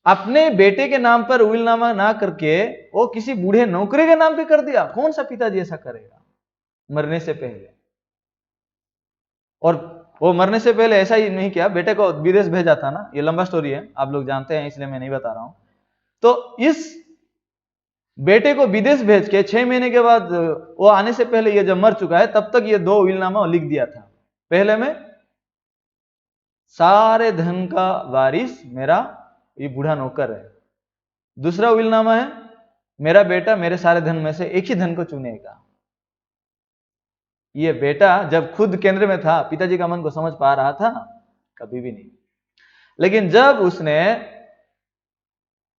अपने बेटे के नाम पर विलनामा ना करके वो किसी बूढ़े नौकरी के नाम पे कर दिया। कौन सा पिताजी ऐसा करेगा मरने से पहले? और वो मरने से पहले ऐसा ही नहीं किया, बेटे को विदेश भेजा था ना। ये लंबा स्टोरी है, आप लोग जानते हैं, इसलिए मैं नहीं बता रहा हूं। तो इस बेटे को विदेश भेज के 6 महीने के बाद वो आने से पहले ये जब मर चुका है, तब तक ये 2 विलनामा लिख दिया था। पहले में सारे धन का वारिस मेरा ये बूढ़ा नौकर है। दूसरा विलनामा है, मेरा बेटा मेरे सारे धन में से एक ही धन को चुनेगा। ये बेटा जब खुद केंद्र में था, पिताजी का मन को समझ पा रहा था? कभी भी नहीं। लेकिन जब उसने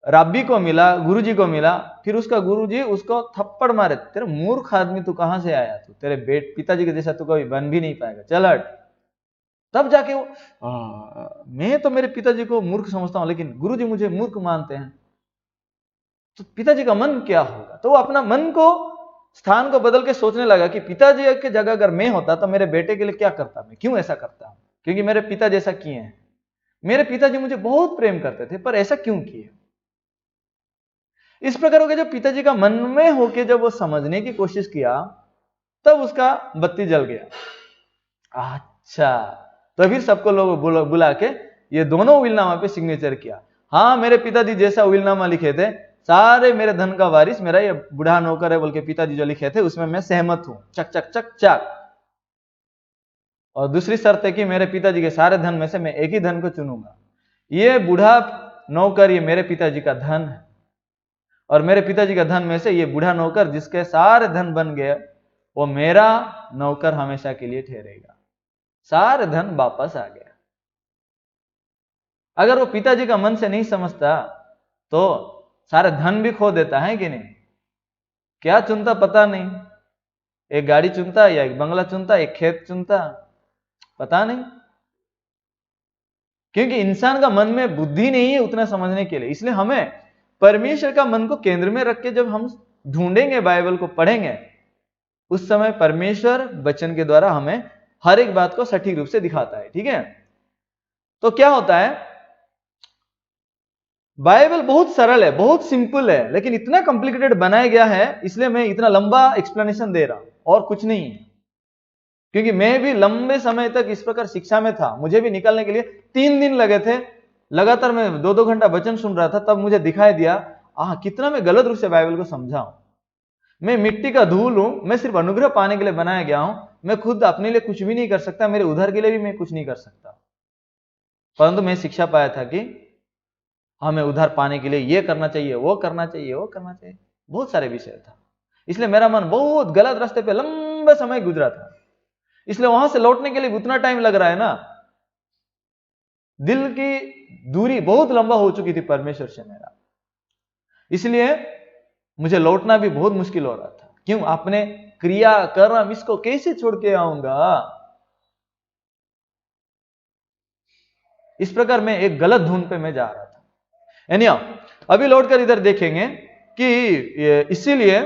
राब्बी को मिला, गुरुजी को मिला, फिर उसका गुरुजी उसको थप्पड़ मारे, तेरे मूर्ख आदमी तू कहां से आया, तू तेरे पिताजी के जैसा तू कभी बन भी नहीं पाएगा, चल हट। तब जाके वो मैं तो मेरे पिताजी को मूर्ख समझता हूं, लेकिन गुरुजी मुझे मूर्ख मानते हैं, तो पिताजी का मन क्या होगा? तो वो अपना मन को, स्थान को बदल के सोचने लगा कि पिताजी की जगह अगर मैं होता तो मेरे बेटे के लिए क्या करता, मैं क्यों ऐसा करता, क्योंकि मेरे पिता जैसा किए हैं। मेरे पिताजी मुझे बहुत प्रेम करते थे, पर ऐसा क्यों किए? इस प्रकार हो गया। जब पिताजी का मन में होके जब वो समझने की कोशिश किया, तब उसका बत्ती जल गया। अच्छा, तो फिर सबको लोग बुला के ये दोनों विलनामा पे सिग्नेचर किया। हाँ, मेरे पिताजी जैसा विलनामा लिखे थे, सारे मेरे धन का वारिस मेरा ये बूढ़ा नौकर है बोल के पिताजी जो लिखे थे उसमें मैं सहमत हूं, चक चक चक चक। और दूसरी शर्त है कि मेरे पिताजी के सारे धन में से मैं एक ही धन को चुनूंगा। ये बूढ़ा नौकर ये मेरे पिताजी का धन है, और मेरे पिताजी का धन में से ये बूढ़ा नौकर जिसके सारे धन बन गए, वो मेरा नौकर हमेशा के लिए ठहरेगा। सारे धन वापस आ गया। अगर वो पिताजी का मन से नहीं समझता तो सारे धन भी खो देता है कि नहीं? क्या चुनता पता नहीं, एक गाड़ी चुनता या एक बंगला चुनता, एक खेत चुनता, पता नहीं। क्योंकि इंसान का मन में बुद्धि नहीं है उतना समझने के लिए। इसलिए हमें परमेश्वर का मन को केंद्र में रख के जब हम ढूंढेंगे, बाइबल को पढ़ेंगे, उस समय परमेश्वर वचन के द्वारा हमें हर एक बात को सटीक रूप से दिखाता है। ठीक है, तो क्या होता है, बाइबल बहुत सरल है, बहुत सिंपल है, लेकिन इतना कॉम्प्लिकेटेड बनाया गया है, इसलिए मैं इतना लंबा एक्सप्लेनेशन दे रहा हूं, और कुछ नहीं है। क्योंकि मैं भी लंबे समय तक इस प्रकार शिक्षा में था, मुझे भी निकलने के लिए 3 दिन लगे थे। लगातार मैं 2-2 घंटा वचन सुन रहा था, तब मुझे दिखाई दिया कितना मैं गलत रूप से बाइबल को समझा हूं। मैं मिट्टी का धूल हूं, मैं सिर्फ अनुग्रह पाने के लिए बनाया गया हूं, मैं खुद अपने लिए कुछ भी नहीं कर सकता, मेरे उद्धार के लिए भी मैं कुछ नहीं कर सकता। परंतु मैं शिक्षा पाया था कि हमें उद्धार पाने के लिए ये करना चाहिए, वो करना चाहिए, वो करना चाहिए, बहुत सारे विषय था। इसलिए मेरा मन बहुत गलत रास्ते पे लंबे समय गुजरा था। इसलिए वहां से लौटने के लिए उतना टाइम लग रहा है ना, दिल की दूरी बहुत लंबा हो चुकी थी परमेश्वर से मेरा। इसलिए मुझे लौटना भी बहुत मुश्किल हो रहा था। क्यों? अपने क्रिया कर्म इसको कैसे छोड़ के आऊंगा? इस प्रकार मैं एक गलत धुन पे मैं जा रहा था। एनिया, अभी लौटकर इधर देखेंगे कि इसीलिए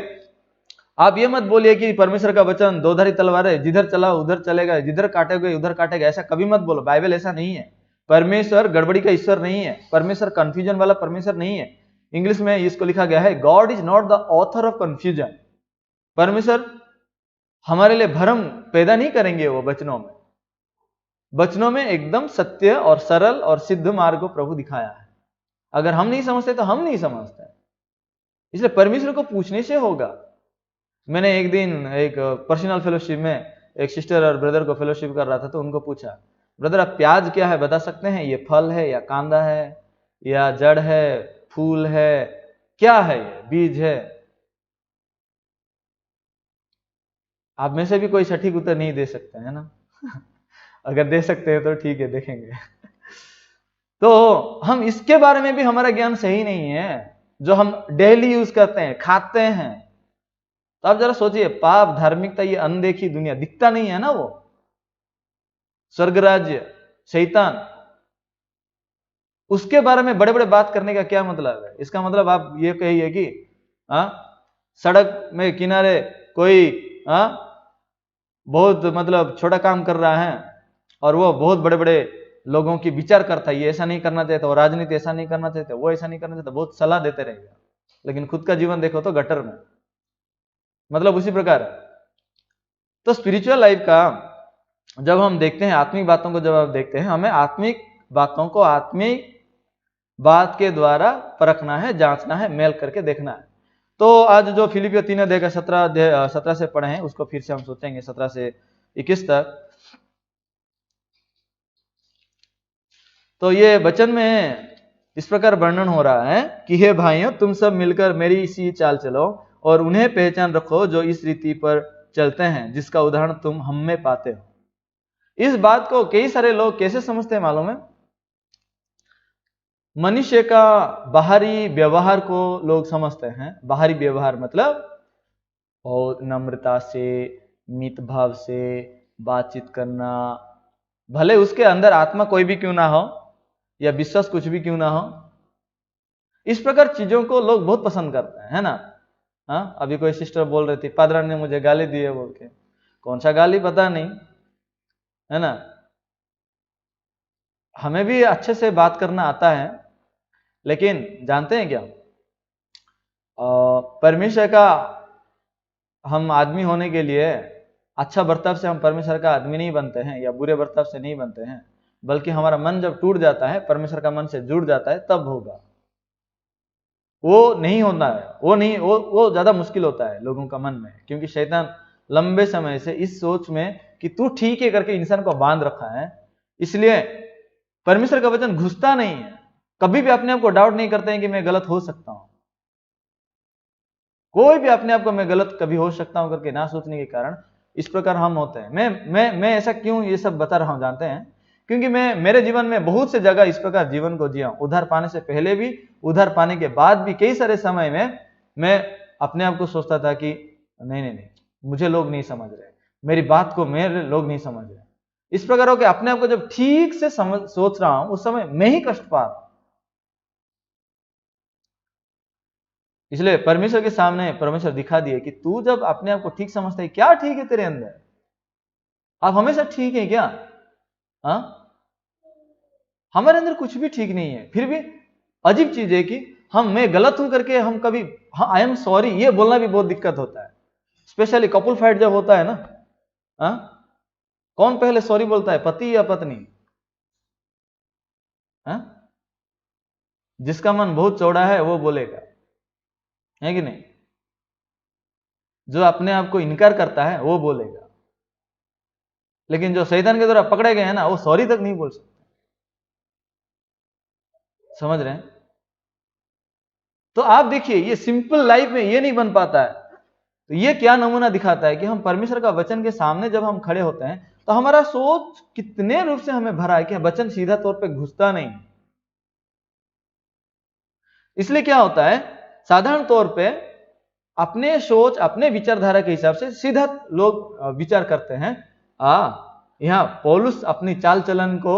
आप ये मत बोलिए कि परमेश्वर का वचन दो-धारी तलवार है, जिधर चला उधर चलेगा, जिधर काटेगा उधर काटेगा, ऐसा कभी मत बोलो। बाइबल ऐसा नहीं है। परमेश्वर गड़बड़ी का ईश्वर नहीं है, परमेश्वर कंफ्यूजन वाला परमेश्वर नहीं है। इंग्लिश में इसको लिखा गया है, God is not the author of confusion. परमेश्वर हमारे लिए भ्रम पैदा नहीं करेंगे। वो वचनों में एकदम सत्य और सरल और सिद्ध मार्ग को प्रभु दिखाया है। अगर हम नहीं समझते तो हम नहीं समझते, इसलिए परमेश्वर को पूछने से होगा। मैंने एक दिन एक पर्सनल फेलोशिप में एक सिस्टर और ब्रदर को फेलोशिप कर रहा था, तो उनको पूछा, ब्रदर आप प्याज क्या है बता सकते हैं? ये फल है या कांदा है या जड़ है, फूल है, क्या है? ये बीज है? आप में से भी कोई सटीक उत्तर नहीं दे सकते है ना? अगर दे सकते हैं तो ठीक है, देखेंगे। तो हम इसके बारे में भी हमारा ज्ञान सही नहीं है, जो हम डेली यूज करते हैं, खाते हैं। तो आप जरा सोचिए, पाप, धार्मिकता, ये अनदेखी दुनिया, दिखता नहीं है ना वो स्वर्ग राज्य, शैतान, उसके बारे में बड़े बड़े बात करने का क्या मतलब है? इसका मतलब आप ये कहिए कि सड़क में किनारे कोई बहुत मतलब छोटा काम कर रहा है और वो बहुत बड़े बड़े लोगों की विचार करता है, ये ऐसा नहीं करना चाहता, वो राजनीति ऐसा नहीं करना चाहता, वो ऐसा नहीं करना चाहता, बहुत सलाह देते रहेगा, लेकिन खुद का जीवन देखो तो गटर में। मतलब उसी प्रकार है। तो स्पिरिचुअल लाइफ का जब हम देखते हैं, आत्मिक बातों को जब आप देखते हैं, हमें आत्मिक बातों को आत्मिक बात के द्वारा परखना है, जांचना है, मेल करके देखना है। तो आज जो फिलिपियो 3 अध्याय का 17 से पढ़े हैं, उसको फिर से हम सोचेंगे 17 से 21 तक। तो ये वचन में इस प्रकार वर्णन हो रहा है कि हे भाइयों, तुम सब मिलकर मेरी इसी चाल चलो और उन्हें पहचान रखो जो इस रीति पर चलते हैं, जिसका उदाहरण तुम हम में पाते हो। इस बात को कई सारे लोग कैसे समझते हैं मालूम है? मनुष्य का बाहरी व्यवहार को लोग समझते हैं। बाहरी व्यवहार मतलब बहुत नम्रता से, मित भाव से बातचीत करना, भले उसके अंदर आत्मा कोई भी क्यों ना हो या विश्वास कुछ भी क्यों ना हो, इस प्रकार चीजों को लोग बहुत पसंद करते हैं, है ना? हाँ, अभी कोई सिस्टर बोल रही थी, पादरा ने मुझे गाली दी है बोल के। कौन सा गाली पता नहीं, है ना? हमें भी अच्छे से बात करना आता है, लेकिन जानते हैं क्या, परमेश्वर का हम आदमी होने के लिए अच्छा बर्ताव से हम परमेश्वर का आदमी नहीं बनते हैं या बुरे बर्ताव से नहीं बनते हैं, बल्कि हमारा मन जब टूट जाता है, परमेश्वर का मन से जुड़ जाता है, तब होगा। वो नहीं होता है, वो ज्यादा मुश्किल होता है लोगों का मन में, क्योंकि शैतान लंबे समय से इस सोच में कि तू ठीक है करके इंसान को बांध रखा है। इसलिए परमेश्वर का वचन घुसता नहीं है, कभी भी अपने आप को डाउट नहीं करते हैं कि मैं गलत हो सकता हूं। कोई भी अपने आप को मैं गलत कभी हो सकता हूं करके ना सोचने के कारण इस प्रकार हम होते हैं। मैं ऐसा क्यों ये सब बता रहा हूं जानते हैं? क्योंकि मैं मेरे जीवन में बहुत से जगह इस प्रकार जीवन को जिया, उधार पाने से पहले भी, उधार पाने के बाद भी कई सारे समय में मैं अपने आप को सोचता था कि नहीं, मुझे लोग नहीं समझ रहे, मेरी बात को मेरे लोग नहीं समझ रहे। इस प्रकार हो कि अपने आप को जब ठीक से सोच रहा हूं, उस समय मैं ही कष्ट पा रहा हूं। इसलिए परमेश्वर के सामने परमेश्वर दिखा दिए कि तू जब अपने आप को ठीक समझता है, क्या ठीक है तेरे अंदर? आप हमेशा ठीक है क्या? हाँ, हमारे अंदर कुछ भी ठीक नहीं है। फिर भी अजीब चीज है कि मैं गलत हूं करके हम कभी आई एम सॉरी ये बोलना भी बहुत दिक्कत होता है। स्पेशली कपल फाइट जब होता है ना, हाँ, कौन पहले सॉरी बोलता है, पति या पत्नी? हाँ, जिसका मन बहुत चौड़ा है वो बोलेगा, है कि नहीं? जो अपने आप को इनकार करता है वो बोलेगा, लेकिन जो शैतान के द्वारा पकड़े गए हैं ना, वो सॉरी तक नहीं बोल सकते। समझ रहे हैं? तो आप देखिए, ये सिंपल लाइफ में ये नहीं बन पाता है। तो ये क्या नमूना दिखाता है कि हम परमेश्वर का वचन के सामने जब हम खड़े होते हैं तो हमारा सोच कितने रूप से हमें भरा है कि वचन सीधा तौर पे घुसता नहीं। इसलिए क्या होता है, साधारण तौर पे अपने सोच, अपने विचारधारा के हिसाब से सीधा लोग विचार करते हैं। यहाँ पौलुस अपनी चाल चलन को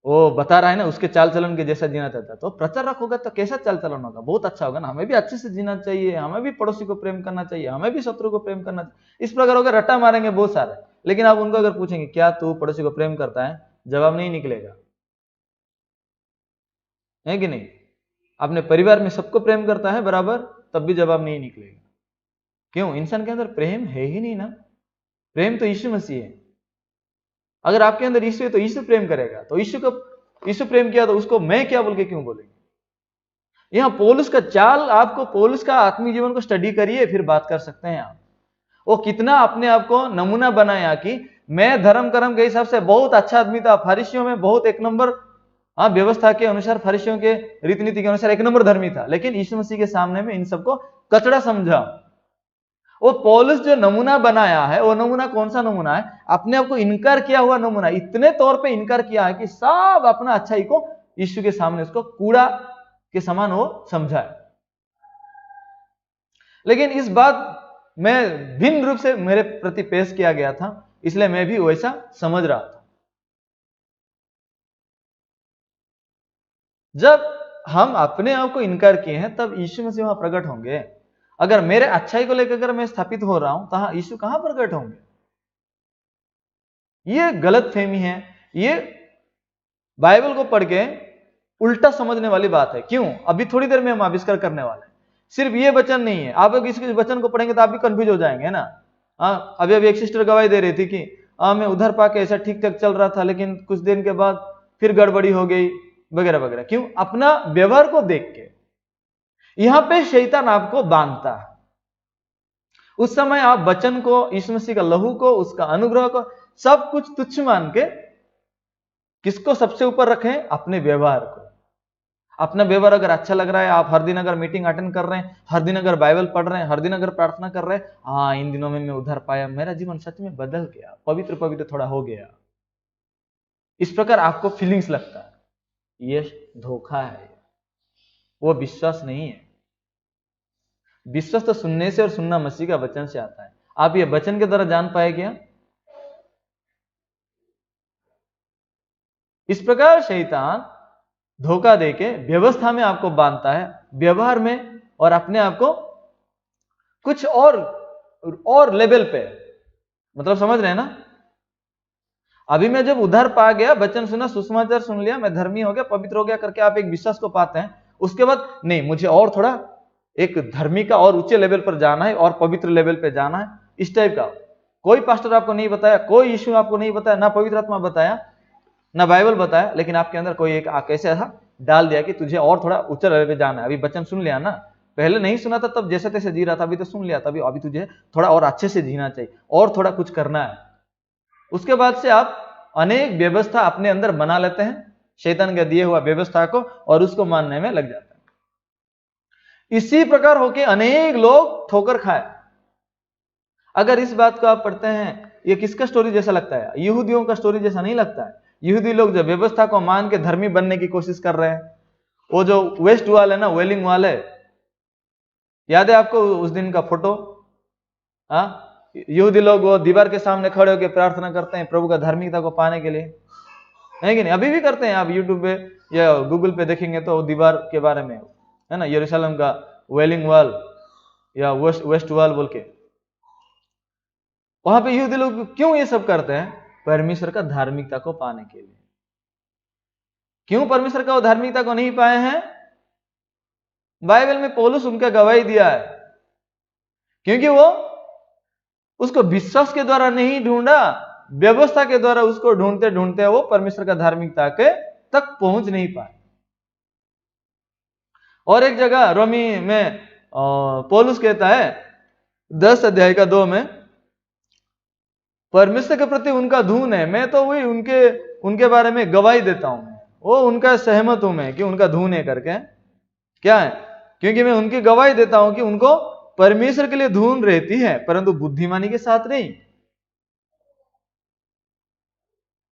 वो बता रहा है ना, उसके चाल चलन के जैसा जीना चाहता है। तो प्रचारक होगा तो कैसा चाल चलन होगा? बहुत अच्छा होगा ना। हमें भी अच्छे से जीना चाहिए, हमें भी पड़ोसी को प्रेम करना चाहिए, हमें भी शत्रु को प्रेम करना चाहिए। इस प्रकार होकर रट्टा मारेंगे बहुत सारे, लेकिन आप उनको अगर पूछेंगे क्या तू पड़ोसी को प्रेम करता है, जवाब नहीं निकलेगा, है कि नहीं? अपने परिवार में सबको प्रेम करता है बराबर, तब भी जवाब नहीं निकलेगा। क्यों? इंसान के अंदर प्रेम है ही नहीं ना। प्रेम तो यीशु मसीह है। अगर आपके अंदर यीशु है तो यीशु प्रेम करेगा। तो यीशु प्रेम किया तो उसको मैं क्या बोल के क्यों बोलेंगे? यहां पौलुस का चाल, आपको पौलुस का आत्मिक जीवन को स्टडी करिए, फिर बात कर सकते हैं आप। वो कितना अपने आप को नमूना बनाया कि मैं धर्म कर्म के हिसाब से बहुत अच्छा आदमी था, फरीसियों में बहुत एक नंबर, व्यवस्था के अनुसार, फरीसियों के रीति-नीति के अनुसार एक नंबर धर्मी था, लेकिन यीशु मसीह के सामने में इन सबको कचड़ा समझा। वो पौलुस जो नमूना बनाया है, वो नमूना कौन सा नमूना है? अपने आप को इनकार किया हुआ नमूना। इतने तौर पे इनकार किया है कि सब अपना अच्छाई को यीशु के सामने उसको कूड़ा के समान वो समझा है। लेकिन इस बात में भिन्न रूप से मेरे प्रति पेश किया गया था, इसलिए मैं भी वैसा समझ रहा था। जब हम अपने आप को इनकार किए हैं, तब यीशु मसीह वहां प्रकट होंगे। अगर मेरे अच्छाई को लेकर अगर मैं स्थापित हो रहा हूं, तो यीशु कहां प्रकट होंगे? ये गलत फहमी है। ये बाइबल को पढ़ के उल्टा समझने वाली बात है। क्यों? अभी थोड़ी देर में हम आविष्कार करने वाले हैं। सिर्फ ये वचन नहीं है, आप अगर इस वचन को पढ़ेंगे तो आप भी कंफ्यूज हो जाएंगे, है ना? अभी एक सिस्टर गवाही दे रही थी कि मैं उधर पाके ऐसा ठीक ठाक चल रहा था, लेकिन कुछ दिन के बाद फिर गड़बड़ी हो गई, वगैरह वगैरह। क्यों? अपना व्यवहार को देख के। यहां पे शैतान आपको बांधता है। उस समय आप वचन को, यीशु मसीह का लहू को, उसका अनुग्रह को, सब कुछ तुच्छ मान के किसको सबसे ऊपर रखें? अपने व्यवहार को। अपना व्यवहार अगर अच्छा लग रहा है, आप हर दिन अगर मीटिंग अटेंड कर रहे हैं, हर दिन अगर बाइबल पढ़ रहे हैं, हर दिन अगर प्रार्थना कर रहे हैं, हाँ इन दिनों में मैं उद्धार पाया, मेरा जीवन सच में बदल गया, पवित्र पवित्र थोड़ा हो गया, इस प्रकार आपको फीलिंग्स लगता है, ये धोखा है, वो विश्वास नहीं है। विश्वास तो सुनने से और सुनना मसीह का वचन से आता है। आप ये वचन के द्वारा जान पाए क्या? इस प्रकार शैतान धोखा देके व्यवस्था में आपको बांधता है, व्यवहार में, और अपने आप को कुछ और लेवल पे, मतलब समझ रहे हैं ना? अभी मैं जब उद्धार पा गया, वचन सुना, सुसमाचार सुन लिया, मैं धर्मी हो गया, पवित्र हो गया करके आप एक विश्वास को पाते हैं, उसके बाद नहीं मुझे और थोड़ा एक धर्मी का और ऊंचे लेवल पर जाना है और पवित्र लेवल पे जाना है, इस टाइप का। कोई पास्टर आपको नहीं बताया, कोई यीशु आपको नहीं बताया, ना पवित्र आत्मा बताया, ना बाइबल बताया, लेकिन आपके अंदर कोई एक कैसे ऐसा डाल दिया कि तुझे और थोड़ा ऊंचे लेवल पे जाना है। अभी वचन सुन लिया ना, पहले नहीं सुना था तब जैसे तैसे जी रहा था, अभी तो सुन लिया था, अभी तुझे थोड़ा और अच्छे से जीना चाहिए और थोड़ा कुछ करना है। उसके बाद से आप अनेक व्यवस्था अपने अंदर बना लेते हैं, शैतान का दिए हुआ व्यवस्था को, और उसको मानने में लग जाते हैं। इसी प्रकार होके अनेक लोग ठोकर खाए। अगर इस बात को आप पढ़ते हैं, ये किसका स्टोरी जैसा लगता है? यहूदियों का स्टोरी जैसा नहीं लगता है। यहूदी लोग जो व्यवस्था को मान के धर्मी बनने की कोशिश कर रहे हैं, वो जो वेस्ट वाल है ना, वेलिंग वाल है, याद है आपको उस दिन का फोटो? हाँ, यहूदी लोग वो दीवार के सामने खड़े होकर प्रार्थना करते हैं प्रभु का धार्मिकता को पाने के लिए, है कि नहीं? अभी भी करते हैं, आप यूट्यूब पे या गूगल पे देखेंगे तो दीवार के बारे में है ना, यरूशलेम का वेलिंग वॉल या वेस्ट वॉल बोल के, वहां पे यहूदी लोग क्यों ये सब करते हैं? परमेश्वर का धार्मिकता को पाने के लिए। क्यों परमेश्वर का धार्मिकता को नहीं पाए हैं? बाइबल में पौलुस उनका गवाही दिया है, क्योंकि वो उसको विश्वास के द्वारा नहीं ढूंढा, व्यवस्था के द्वारा उसको ढूंढते ढूंढते वो परमेश्वर का धार्मिकता के तक पहुंच नहीं पाए। और एक जगह रोमी में पौलुस कहता है 10 अध्याय का 2 में, परमेश्वर के प्रति उनका धून है, मैं तो वही उनके बारे में गवाही देता हूं, वो उनका सहमत हूं मैं कि उनका धून है करके। क्या है? क्योंकि मैं उनकी गवाही देता हूं कि उनको परमेश्वर के लिए धून रहती है, परंतु बुद्धिमानी के साथ नहीं,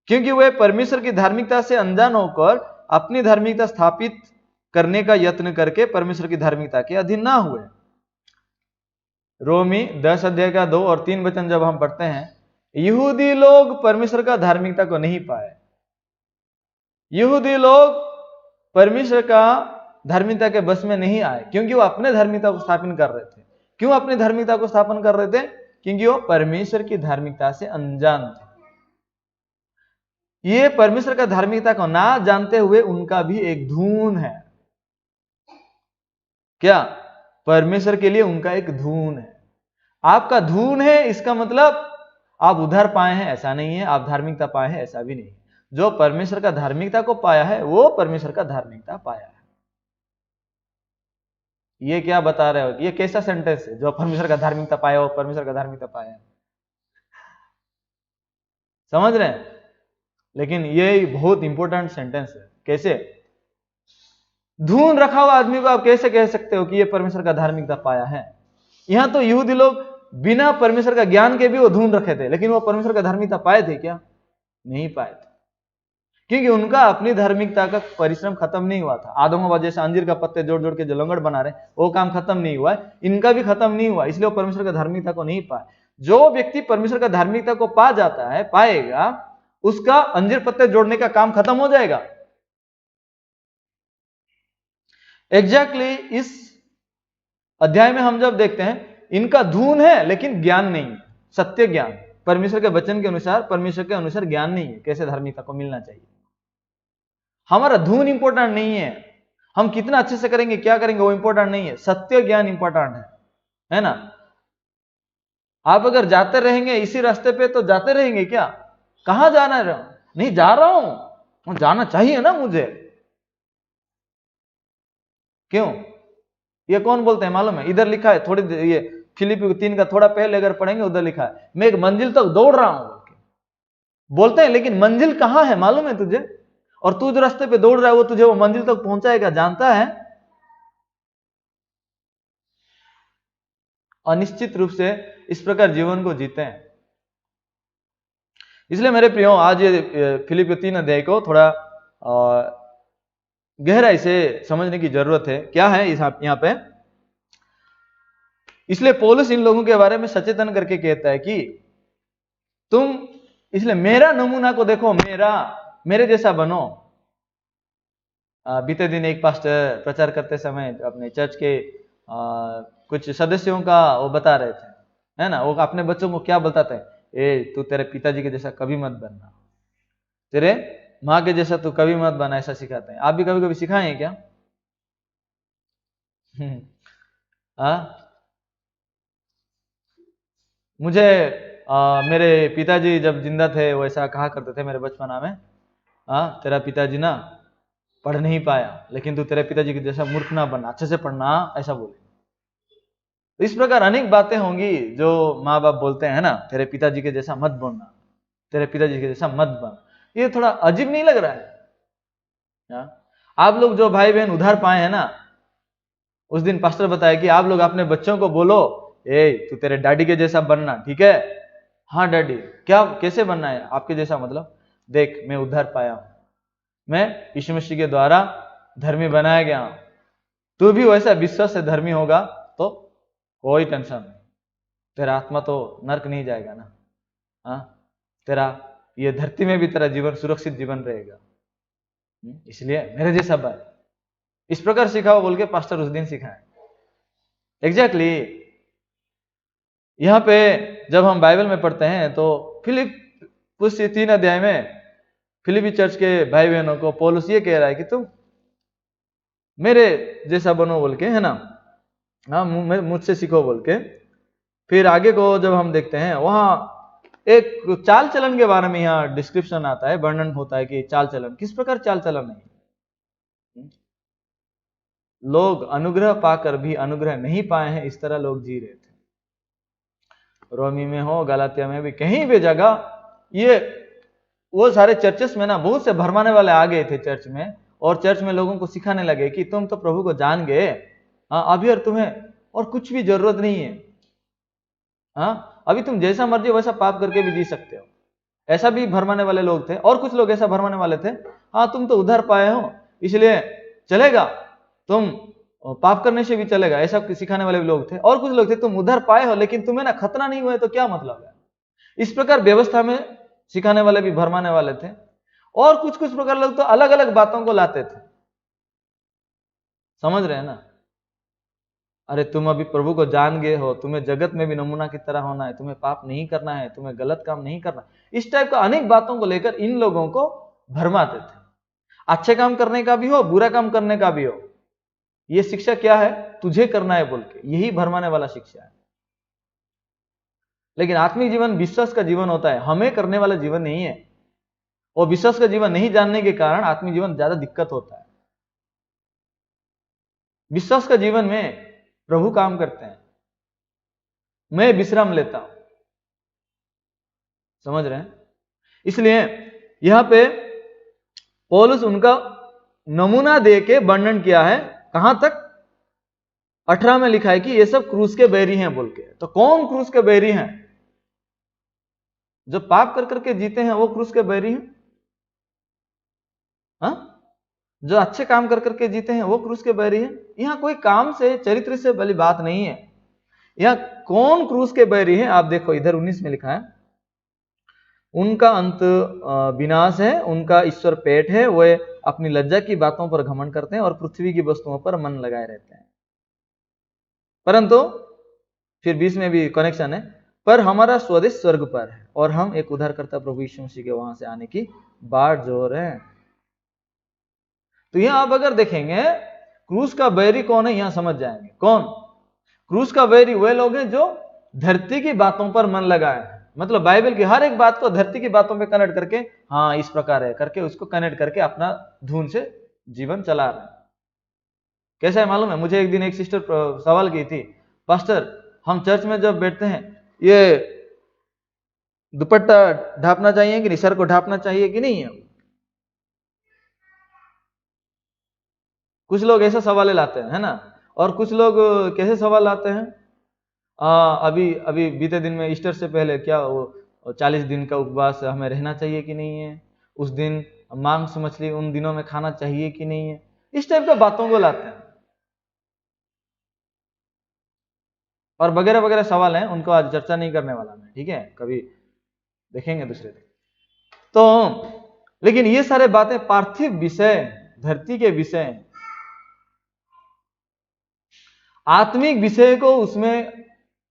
क्योंकि वे परमेश्वर की धार्मिकता से अनजान होकर अपनी धार्मिकता स्थापित करने का यत्न करके परमेश्वर की धार्मिकता के अधीन ना हुए। रोमी 10 अध्याय का 2 और 3 वचन जब हम पढ़ते हैं, यहूदी लोग परमेश्वर का धार्मिकता को नहीं पाए। यहूदी लोग परमेश्वर का धार्मिकता के बस में नहीं आए, क्योंकि वो अपने धार्मिकता को स्थापित कर रहे थे। क्यों अपनी धार्मिकता को स्थापन कर रहे थे? क्योंकि वो परमेश्वर की धार्मिकता से अनजान थे। ये परमेश्वर का धार्मिकता को ना जानते हुए उनका भी एक धून है। क्या? परमेश्वर के लिए उनका एक धून है। आपका धून है, इसका मतलब आप उद्धार पाए हैं ऐसा नहीं है, आप धार्मिकता पाए हैं ऐसा भी नहीं। जो परमेश्वर का धार्मिकता को पाया है वो परमेश्वर का धार्मिकता पाया है। ये क्या बता रहे हो? ये कैसा सेंटेंस है? जो परमेश्वर का धार्मिकता पाया हो, परमेश्वर का धार्मिकता पाया है, समझ रहे हैं? लेकिन ये बहुत इंपॉर्टेंट सेंटेंस है। कैसे? धून रखा हुआ आदमी को आप कैसे कह सकते हो कि ये परमेश्वर का धार्मिकता पाया है? यहां तो यहूदी लोग बिना परमेश्वर का ज्ञान के भी वो धून रखे थे, लेकिन वो परमेश्वर का धार्मिकता पाए थे क्या? नहीं पाए थे, क्योंकि उनका अपनी धार्मिकता का परिश्रम खत्म नहीं हुआ था। आदम हवा जैसे अंजीर का पत्ते जोड़ जोड़ के जो लंगड़ बना रहे, वो काम खत्म नहीं हुआ है, इनका भी खत्म नहीं हुआ, इसलिए वो परमेश्वर का धार्मिकता को नहीं पाए। जो व्यक्ति परमेश्वर का धार्मिकता को पा जाता है, पाएगा, उसका अंजीर पत्ते जोड़ने का काम खत्म हो जाएगा। एग्जैक्टली इस अध्याय में हम जब देखते हैं, इनका धून है लेकिन ज्ञान नहीं, सत्य ज्ञान, परमेश्वर के वचन के अनुसार, परमेश्वर के अनुसार ज्ञान नहीं है कैसे धार्मिकता को मिलना चाहिए। हमारा धून इंपॉर्टेंट नहीं है, हम कितना अच्छे से करेंगे, क्या करेंगे, वो इंपॉर्टेंट नहीं है, सत्य ज्ञान इंपॉर्टेंट है ना? आप अगर जाते रहेंगे इसी रास्ते पे तो जाते रहेंगे क्या? कहां जाना है? नहीं जा रहा हूं, जाना चाहिए ना मुझे। क्यों? ये कौन बोलते हैं मालूम है? इधर लिखा है, थोड़ी ये फिलिपी 3 का थोड़ा पहले अगर पढ़ेंगे, उधर लिखा है, मैं एक मंजिल तक दौड़ रहा हूं बोलते हैं, लेकिन मंजिल कहां है मालूम है तुझे? और तू जो रास्ते पे दौड़ रहा है वो तुझे वो मंजिल तक पहुंचाएगा, जानता है? अनिश्चित रूप से इस प्रकार जीवन को जीते हैं। इसलिए मेरे प्रियो, आज ये फिलिपियो 3 अध्याय को थोड़ा गहराई से समझने की जरूरत है। क्या है इस यहाँ पे? इसलिए पौलुस इन लोगों के बारे में सचेतन करके कहता है कि तुम इसलिए मेरा नमूना को देखो, मेरे जैसा बनो। बीते दिन एक पास्टर प्रचार करते समय अपने चर्च के कुछ सदस्यों का वो बता रहे थे, है ना, वो अपने बच्चों को क्या बताते हैं, ए तू तेरे पिताजी के जैसा कभी मत बनना, तेरे माँ के जैसा तू कभी मत बना, ऐसा सिखाते हैं। आप भी कभी कभी सिखाए क्या? मुझे मेरे पिताजी जब जिंदा थे वो ऐसा कहा करते थे मेरे बचपना में, तेरा पिताजी ना पढ़ नहीं पाया, लेकिन तू तेरे पिताजी के जैसा मूर्ख ना बनना, अच्छे से पढ़ना, ऐसा बोले। तो इस प्रकार अनेक बातें होंगी जो माँ बाप बोलते हैं ना, तेरे पिताजी के जैसा मत बनना, तेरे पिताजी के जैसा मत बन। ये थोड़ा अजीब नहीं लग रहा है? आप लोग जो भाई बहन उधार पाए हैं ना, उस दिन पास्टर बताया कि आप लोग अपने बच्चों को बोलो, ए तू तेरे डैडी के जैसा बनना, ठीक है? हाँ डैडी, क्या कैसे बनना है आपके जैसा? मतलब देख, मैं उद्धार पाया हूं, मैं यीशु मसीह के द्वारा धर्मी बनाया गया हूं, तू भी वैसा विश्वास से धर्मी होगा तो कोई टेंशन नहीं, तेरा आत्मा तो नरक नहीं जाएगा ना। तेरा ये धरती में भी तेरा जीवन सुरक्षित जीवन रहेगा, इसलिए मेरे जैसा बन। इस प्रकार सिखाओ बोल के पास्टर उस दिन सिखाए। एग्जैक्टली यहां पे जब हम बाइबल में पढ़ते हैं तो फिलिप्पुस 3 अध्याय में फिलिपी चर्च के भाई बहनों को पौलुस ये कह रहा है कि तुम मेरे जैसा बनो बोल के, है ना, मुझसे सीखो बोल के। फिर आगे को जब हम देखते हैं, वहां एक चाल चलन के बारे में यहाँ डिस्क्रिप्शन आता है, वर्णन होता है कि चाल चलन किस प्रकार चाल चलन है। लोग अनुग्रह पाकर भी अनुग्रह नहीं पाए हैं, इस तरह लोग जी रहे थे। रोमी में हो, गलातिया में भी, कहीं भी जगह ये वो सारे चर्चेस में ना बहुत से भरमाने वाले आ गए थे चर्च में, और चर्च में लोगों को सिखाने लगे कि तुम तो प्रभु को जान गए, अभी और तुम्हें और कुछ भी जरूरत नहीं है, अभी तुम जैसा मर्जी वैसा पाप करके भी जी सकते हो। ऐसा भी भरमाने वाले लोग थे, और कुछ लोग ऐसा भरमाने वाले थे, तुम तो उधार पाए हो इसलिए चलेगा, तुम पाप करने से भी चलेगा, ऐसा सिखाने वाले भी लोग थे। और कुछ लोग थे, तुम उधार पाए हो लेकिन तुम्हें ना खतना नहीं हुए तो क्या मतलब है। इस प्रकार व्यवस्था में सिखाने वाले भी भरमाने वाले थे, और कुछ कुछ प्रकार लोग तो अलग अलग बातों को लाते थे। समझ रहे हैं ना? अरे तुम अभी प्रभु को जान गए हो, तुम्हें जगत में भी नमूना की तरह होना है, तुम्हें पाप नहीं करना है, तुम्हें गलत काम नहीं करना। इस टाइप का अनेक बातों को लेकर इन लोगों को भरमाते थे। अच्छे काम करने का भी हो, बुरा काम करने का भी हो, यह शिक्षा क्या है, तुझे करना है बोल के, यही भरमाने वाला शिक्षा है। लेकिन आत्मिक जीवन विश्वास का जीवन होता है, हमें करने वाला जीवन नहीं है। और विश्वास का जीवन नहीं जानने के कारण आत्मिक जीवन ज्यादा दिक्कत होता है। विश्वास का जीवन में प्रभु काम करते हैं, मैं विश्राम लेता हूं। समझ रहे हैं? इसलिए यहां पे पौलुस उनका नमूना दे के वर्णन किया है। कहां तक? 18 में लिखा है कि ये सब क्रूस के बैरी हैं बोल के। तो कौन क्रूस के बैरी हैं? जो पाप कर करके जीते हैं वो क्रूस के बैरी हैं। जो अच्छे काम कर करके जीते हैं वो क्रूस के बैरी हैं। यहां कोई काम से, चरित्र से भली बात नहीं है। यहां कौन क्रूस के बैरी है? आप देखो इधर 19 में लिखा है, उनका अंत विनाश है, उनका ईश्वर पेट है, वे अपनी लज्जा की बातों पर घमंड करते हैं और पृथ्वी की वस्तुओं पर मन लगाए रहते हैं। परंतु फिर 20 में भी कनेक्शन है, पर हमारा स्वदेश स्वर्ग पर है और हम एक उद्धारकर्ता प्रभु यीशु मसीह के वहां से आने की बाट जोर है। तो यहां आप अगर देखेंगे क्रूस का बैरी कौन है, यहां समझ जाएंगे कौन क्रूस का बैरी। वे लोग हैं जो धरती की बातों पर मन लगाए हैं, मतलब बाइबल की हर एक बात को धरती की बातों पे कनेक्ट करके, हाँ इस प्रकार है करके उसको कनेक्ट करके अपना धुन से जीवन चला रहे हैं। कैसा है मालूम है? मुझे एक दिन एक सिस्टर सवाल की थी, पास्टर हम चर्च में जब बैठते हैं ये दुपट्टा ढापना चाहिए कि नहीं, सर को ढापना चाहिए कि नहीं है? कुछ लोग ऐसे सवाल लाते हैं, है ना। और कुछ लोग कैसे सवाल लाते हैं, अभी अभी बीते दिन में ईस्टर से पहले क्या वो 40 दिन का उपवास हमें रहना चाहिए कि नहीं है, उस दिन मांस मछली उन दिनों में खाना चाहिए कि नहीं है, इस टाइप की बातों को लाते हैं। और वगैरह वगैरह सवाल हैं, उनको आज चर्चा नहीं करने वाला मैं, ठीक है, कभी देखेंगे दूसरे दिन। तो लेकिन ये सारे बातें पार्थिव विषय, धरती के विषय, आत्मिक विषय को उसमें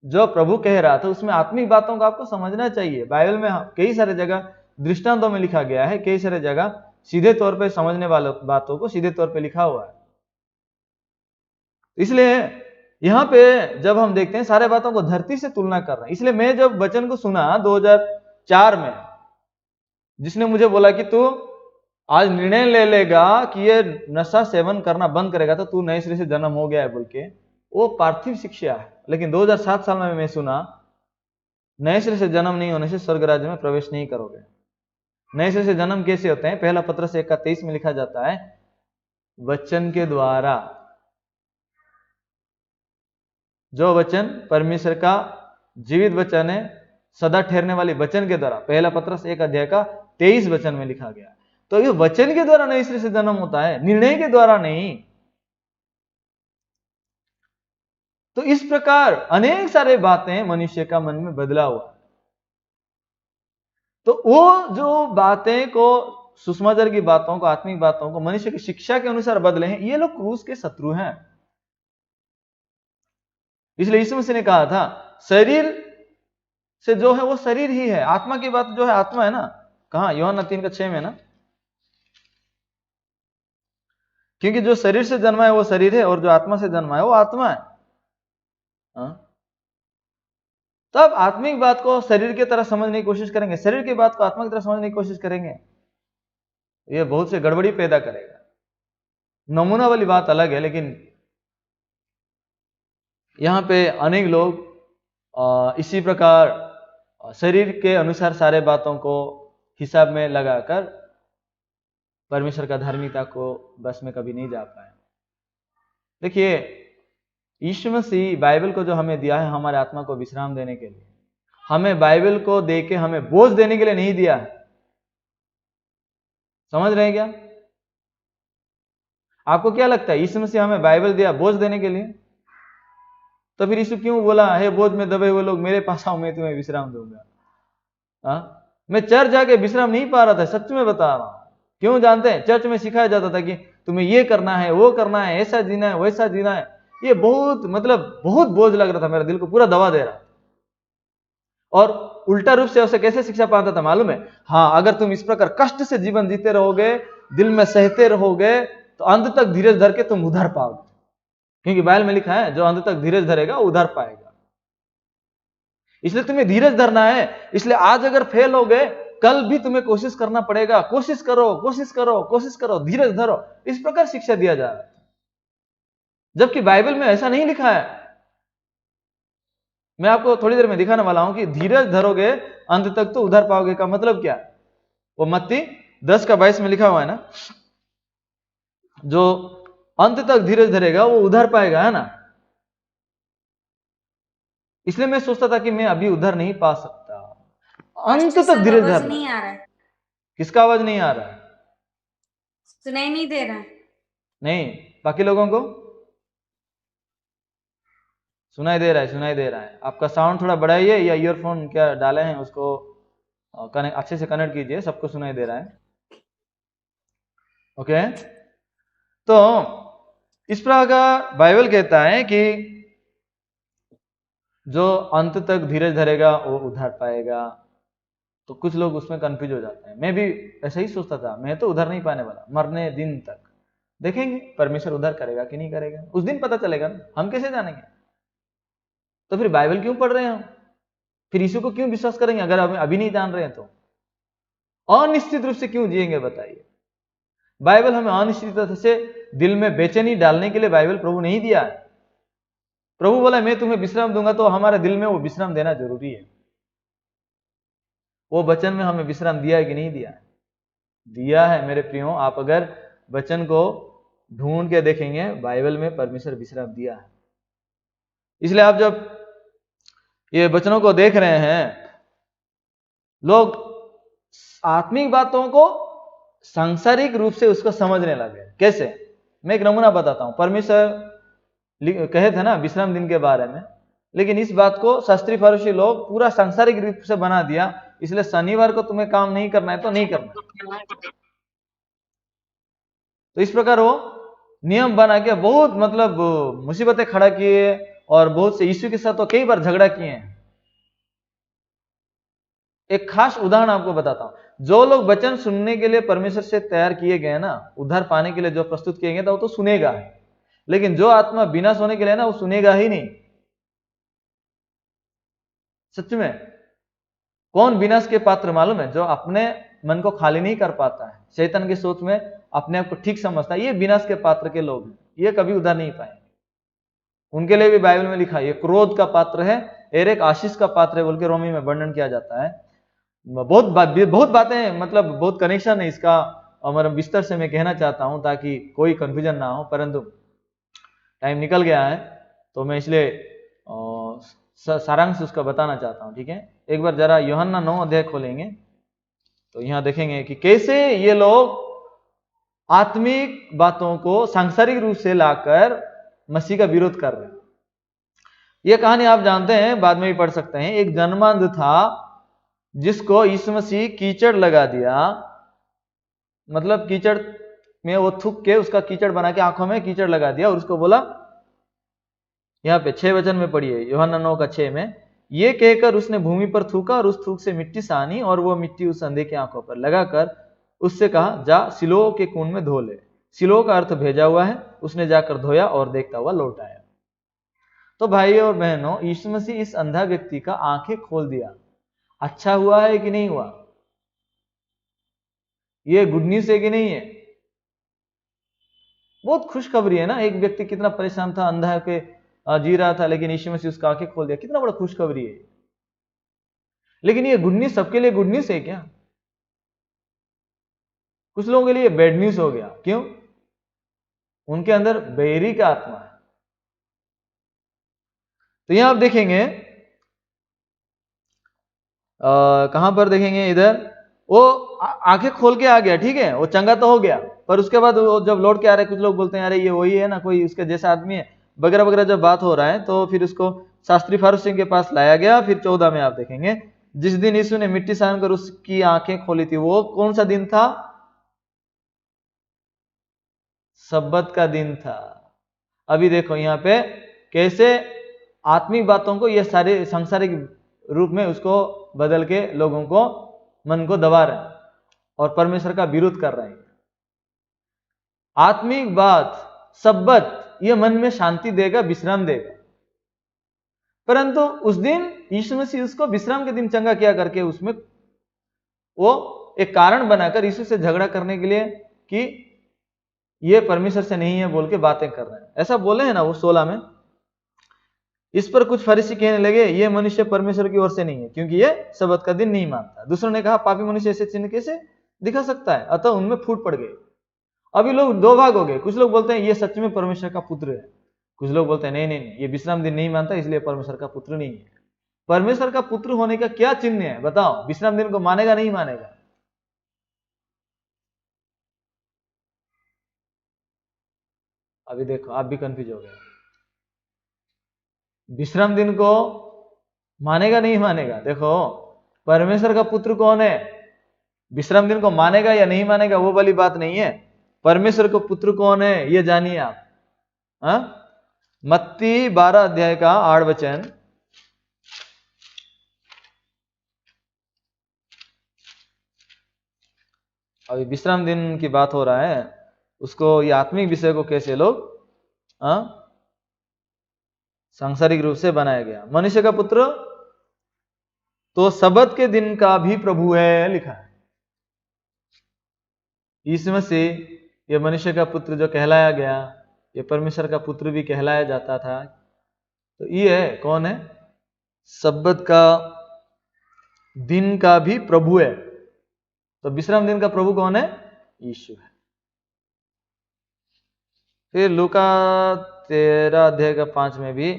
जो प्रभु कह रहा था उसमें आत्मिक बातों को आपको समझना चाहिए। बाइबल में कई सारे जगह दृष्टांतों में लिखा गया है, कई सारे जगह सीधे तौर पे समझने वाले बातों को सीधे तौर पे लिखा हुआ है। इसलिए यहां पे जब हम देखते हैं सारे बातों को धरती से तुलना कर रहे हैं, इसलिए मैं जब वचन को सुना 2004 में, जिसने मुझे बोला कि तू आज निर्णय ले लेगा कि ये नशा सेवन करना बंद करेगा तो तू नए सिरे से जन्म हो गया है बोल के, वो पार्थिव शिक्षा है। लेकिन 2007 साल में मैं सुना नए सिरे से जन्म नहीं होने से स्वर्ग राज्य में प्रवेश नहीं करोगे। नए सिरे से जन्म कैसे होते हैं, पहला पत्रस 1:23 में लिखा जाता है, वचन के द्वारा, जो वचन परमेश्वर का जीवित वचन है, सदा ठहरने वाली वचन के द्वारा, पहला पत्रस 1:23 वचन में लिखा गया। तो ये वचन के द्वारा नए सिरे से जन्म होता है, निर्णय के द्वारा नहीं। तो इस प्रकार अनेक सारे बातें मनुष्य का मन में बदला हुआ। तो वो जो बातें को, सुसमाचार की बातों को, आत्मिक बातों को मनुष्य की शिक्षा के अनुसार बदले हैं, ये लोग क्रूस के शत्रु हैं। इसलिए यीशु मसीह ने कहा था, शरीर से जो है वो शरीर ही है, आत्मा की बात जो है आत्मा है ना। कहा, यूहन्ना 3:6 में ना, क्योंकि जो शरीर से जन्मा है वो शरीर है और जो आत्मा से जन्मा है वो आत्मा है। तब आत्मिक बात को शरीर की तरह समझने की कोशिश करेंगे, शरीर की बात को आत्मा की तरह समझने की कोशिश करेंगे, ये बहुत से गड़बड़ी पैदा करेगा। नमूना वाली बात अलग है, लेकिन यहां पे अनेक लोग इसी प्रकार शरीर के अनुसार सारे बातों को हिसाब में लगाकर परमेश्वर का धार्मिकता को बस में कभी नहीं जा पाए। देखिए, यीशु मसीह बाइबल को जो हमें दिया है हमारे आत्मा को विश्राम देने के लिए, हमें बाइबल को देके हमें बोझ देने के लिए नहीं दिया है। समझ रहे हैं क्या? आपको क्या लगता है यीशु मसीह हमें बाइबल दिया बोझ देने के लिए? तो फिर यीशु क्यों बोला, हे बोझ में दबे हुए लोग मेरे पास आओ, मैं तुम्हें विश्राम दूंगा। मैं चर्च जाके विश्राम नहीं पा रहा था, सच में बता रहा हूं। क्यों जानते हैं? चर्च में सिखाया जाता था कि तुम्हें ये करना है, वो करना है, ऐसा जीना है, वैसा जीना है। ये बहुत बोझ लग रहा था, मेरे दिल को पूरा दबा दे रहा। और उल्टा रूप से उसे कैसे शिक्षा पाता था मालूम है? हाँ, अगर तुम इस प्रकार कष्ट से जीवन जीते रहोगे, दिल में सहते रहोगे, तो अंत तक धीरज धर के तुम उधार पाओगे। क्योंकि बाइबल में लिखा है, जो अंत तक धीरज धरेगा उधार पाएगा। इसलिए तुम्हें धीरज धरना है। इसलिए आज अगर फेल हो गए, कल भी तुम्हें कोशिश करना पड़ेगा। कोशिश करो, कोशिश करो, कोशिश करो, धीरज धरो। इस प्रकार शिक्षा दिया जा रहा है, जबकि बाइबल में ऐसा नहीं लिखा है। मैं आपको थोड़ी देर में दिखाने वाला हूं कि धीरज धरोगे अंत तक तो उधार पाओगे का मतलब क्या। वो मत्ती 10:22 में लिखा हुआ है ना, जो अंत तक धीरज धरेगा वो उधार पाएगा, है ना। इसलिए मैं सोचता था कि मैं अभी उधार नहीं पा सकता, अंत तक धीरज धरना। नहीं आ रहा है। किसका आवाज नहीं आ रहा है? सुनाई नहीं दे रहा। नहीं, बाकी लोगों को सुनाई दे रहा है, सुनाई दे रहा है। आपका साउंड थोड़ा बढ़ाइए या ईयरफोन क्या डाले हैं उसको अच्छे से कनेक्ट कीजिए, सबको सुनाई दे रहा है। ओके, तो इस प्रकार बाइबल कहता है कि जो अंत तक धीरज धरेगा वो उधार पाएगा। तो कुछ लोग उसमें कंफ्यूज हो जाते हैं। मैं भी ऐसा ही सोचता था, मैं तो उधार नहीं पाने वाला, मरने दिन तक देखेंगे परमेश्वर उधार करेगा कि नहीं करेगा, उस दिन पता चलेगा ना, हम कैसे जानेंगे। तो फिर बाइबल क्यों पढ़ रहे हैं हम? फिर यीशु को क्यों विश्वास करेंगे अगर हम अभी नहीं जान रहे हैं? तो अनिश्चित रूप से क्यों जिएंगे बताइए? बाइबल हमें अनिश्चितता से दिल में बेचैनी डालने के लिए बाइबल प्रभु नहीं दिया है। प्रभु बोला मैं तुम्हें विश्राम दूंगा, तो हमारे दिल में वो विश्राम देना जरूरी है। वो वचन में हमें विश्राम दिया है कि नहीं दिया है? दिया है मेरे प्रियो। आप अगर वचन को ढूंढ के देखेंगे बाइबल में परमेश्वर विश्राम दिया है। इसलिए आप जब ये वचनों को देख रहे हैं, लोग आत्मिक बातों को सांसारिक रूप से उसको समझने लगे। कैसे? मैं एक नमूना बताता हूं। परमेश्वर कहे थे ना विश्राम दिन के बारे में, लेकिन इस बात को शास्त्री फरीसी लोग पूरा सांसारिक रूप से बना दिया। इसलिए शनिवार को तुम्हें काम नहीं करना है तो नहीं करना। तो इस प्रकार वो नियम बना के बहुत मतलब मुसीबतें खड़ा किए, और बहुत से यीशु के साथ तो कई बार झगड़ा किए हैं। एक खास उदाहरण आपको बताता हूं। जो लोग वचन सुनने के लिए परमेश्वर से तैयार किए गए ना, उद्धार पाने के लिए जो प्रस्तुत किए गए था, वो तो सुनेगा, लेकिन जो आत्मा विनाश होने के लिए ना, वो सुनेगा ही नहीं। सच में कौन विनाश के पात्र मालूम है? जो अपने मन को खाली नहीं कर पाता है, शैतान की सोच में अपने आप को ठीक समझता है, ये विनाश के पात्र के लोग हैं। ये कभी उद्धार नहीं पाएंगे। उनके लिए भी बाइबल में लिखा है, ये क्रोध का पात्र है, एक आशीष का पात्र है बोल के रोमी में वर्णन किया जाता है। बहुत बातें, मतलब बहुत कनेक्शन है इसका, और विस्तार से मैं कहना चाहता हूं ताकि कोई कंफ्यूजन ना हो, परंतु टाइम निकल गया है तो मैं इसलिए सारांश उसका बताना चाहता हूं। ठीक है, एक बार जरा यूहन्ना 9 अध्याय खोलेंगे तो यहां देखेंगे कि कैसे ये लोग आत्मिक बातों को सांसारिक रूप से लाकर मसीह का विरोध कर रहे हैं। यह कहानी आप जानते हैं, बाद में भी पढ़ सकते हैं। एक जन्मंध था जिसको यीशु मसीह कीचड़ लगा दिया, मतलब कीचड़ में वो थूक के उसका कीचड़ बना के आंखों में कीचड़ लगा दिया, और उसको बोला, यहाँ पे 6 वचन में पढ़िए, यूहन्ना 9 का 6 में, ये कहकर उसने भूमि पर थूका और उस थूक से मिट्टी सानी, और वो मिट्टी उस अंधे की आंखों पर लगाकर उससे कहा, जा सिलोह के कुंड में धो ले। सिलोह का अर्थ भेजा हुआ है। उसने जाकर धोया और देखता हुआ लौट आया। तो भाई और बहनों, यीशु मसीह इस अंधा व्यक्ति का आंखें खोल दिया। अच्छा हुआ है कि नहीं हुआ? ये गुड न्यूज है कि नहीं है? बहुत खुशखबरी है ना। एक व्यक्ति कितना परेशान था, अंधा के जी रहा था, लेकिन यीशु मसीह उसका आंखें खोल दिया। कितना बड़ा खुशखबरी है। लेकिन ये गुड न्यूज सबके लिए गुड न्यूज है क्या? कुछ लोगों के लिए बैड न्यूज हो गया। क्यों? उनके अंदर बैरी का आत्मा है। तो यहां आप देखेंगे, कहां पर देखेंगे, इधर वो आंखें खोल के आ गया, ठीक है, वो चंगा तो हो गया, पर उसके बाद वो जब लौट के आ रहे, कुछ लोग बोलते हैं अरे ये वही है ना, कोई उसके जैसा आदमी है वगैरह वगैरह। जब बात हो रहा है तो फिर उसको शास्त्री फरीसी के पास लाया गया। फिर 14 में आप देखेंगे, जिस दिन यीशु ने मिट्टी सान कर उसकी आंखें खोली थी, वो कौन सा दिन था? सब्बत का दिन था। अभी देखो यहाँ पे कैसे आत्मिक बातों को ये सारे सांसारिक रूप में उसको बदल के लोगों को मन को दबा रहे हैं और परमेश्वर का विरोध कर रहे हैं। आत्मिक बात सब्बत ये मन में शांति देगा, विश्राम देगा, परंतु उस दिन यीशु मसीह उसको विश्राम के दिन चंगा किया करके उसमें वो एक कारण बनाकर यीशु से झगड़ा करने के लिए कि ये परमेश्वर से नहीं है बोल के बातें कर रहे हैं। ऐसा बोले हैं ना वो 16 में। इस पर कुछ फरीसी कहने लगे, ये मनुष्य परमेश्वर की ओर से नहीं है, क्योंकि ये सब्त का दिन नहीं मानता। दूसरों ने कहा, पापी मनुष्य ऐसे चिन्ह कैसे दिखा सकता है? अतः उनमें फूट पड़ गई। अभी लोग दो भाग हो गए। कुछ लोग बोलते हैं ये सच में परमेश्वर का पुत्र है, कुछ लोग बोलते हैं नहीं नहीं नहीं, ये विश्राम दिन नहीं मानता इसलिए परमेश्वर का पुत्र नहीं है। परमेश्वर का पुत्र होने का क्या चिन्ह है बताओ? विश्राम दिन को मानेगा नहीं मानेगा? अभी देखो, आप भी कंफ्यूज हो गए। विश्राम दिन को मानेगा नहीं मानेगा? देखो, परमेश्वर का पुत्र कौन है? विश्राम दिन को मानेगा या नहीं मानेगा वो वाली बात नहीं है। परमेश्वर का पुत्र कौन है ये जानिए आप। मत्ती 12 अध्याय का 8 वचन, अभी विश्राम दिन की बात हो रहा है, उसको ये आत्मिक विषय को कैसे लोग सांसारिक रूप से बनाया गया। मनुष्य का पुत्र तो सब्त के दिन का भी प्रभु है लिखा है। यीशु मसीह ये मनुष्य का पुत्र जो कहलाया गया, ये परमेश्वर का पुत्र भी कहलाया जाता था। तो ये है कौन है? सब्त का दिन का भी प्रभु है। तो विश्राम दिन का प्रभु कौन है? यीशु है। फिर लूका 13 अध्याय का 5 में भी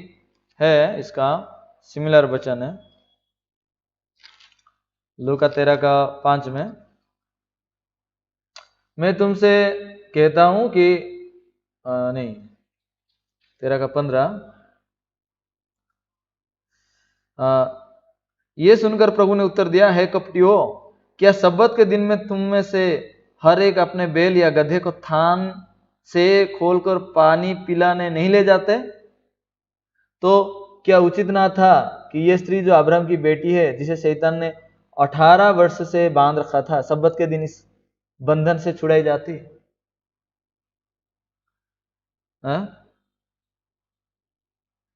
है, इसका सिमिलर वचन है। लूका 13 का 5 में, मैं तुमसे कहता हूं कि नहीं, 13 का 15, ये सुनकर प्रभु ने उत्तर दिया, है कपटियों, क्या सब्बत के दिन में तुम में से हर एक अपने बैल या गधे को थान से खोलकर पानी पिलाने नहीं ले जाते? तो क्या उचित ना था कि ये स्त्री जो अब्राहम की बेटी है, जिसे शैतान ने 18 वर्ष से बांध रखा था, सब्बत के दिन इस बंधन से छुड़ाई जाती?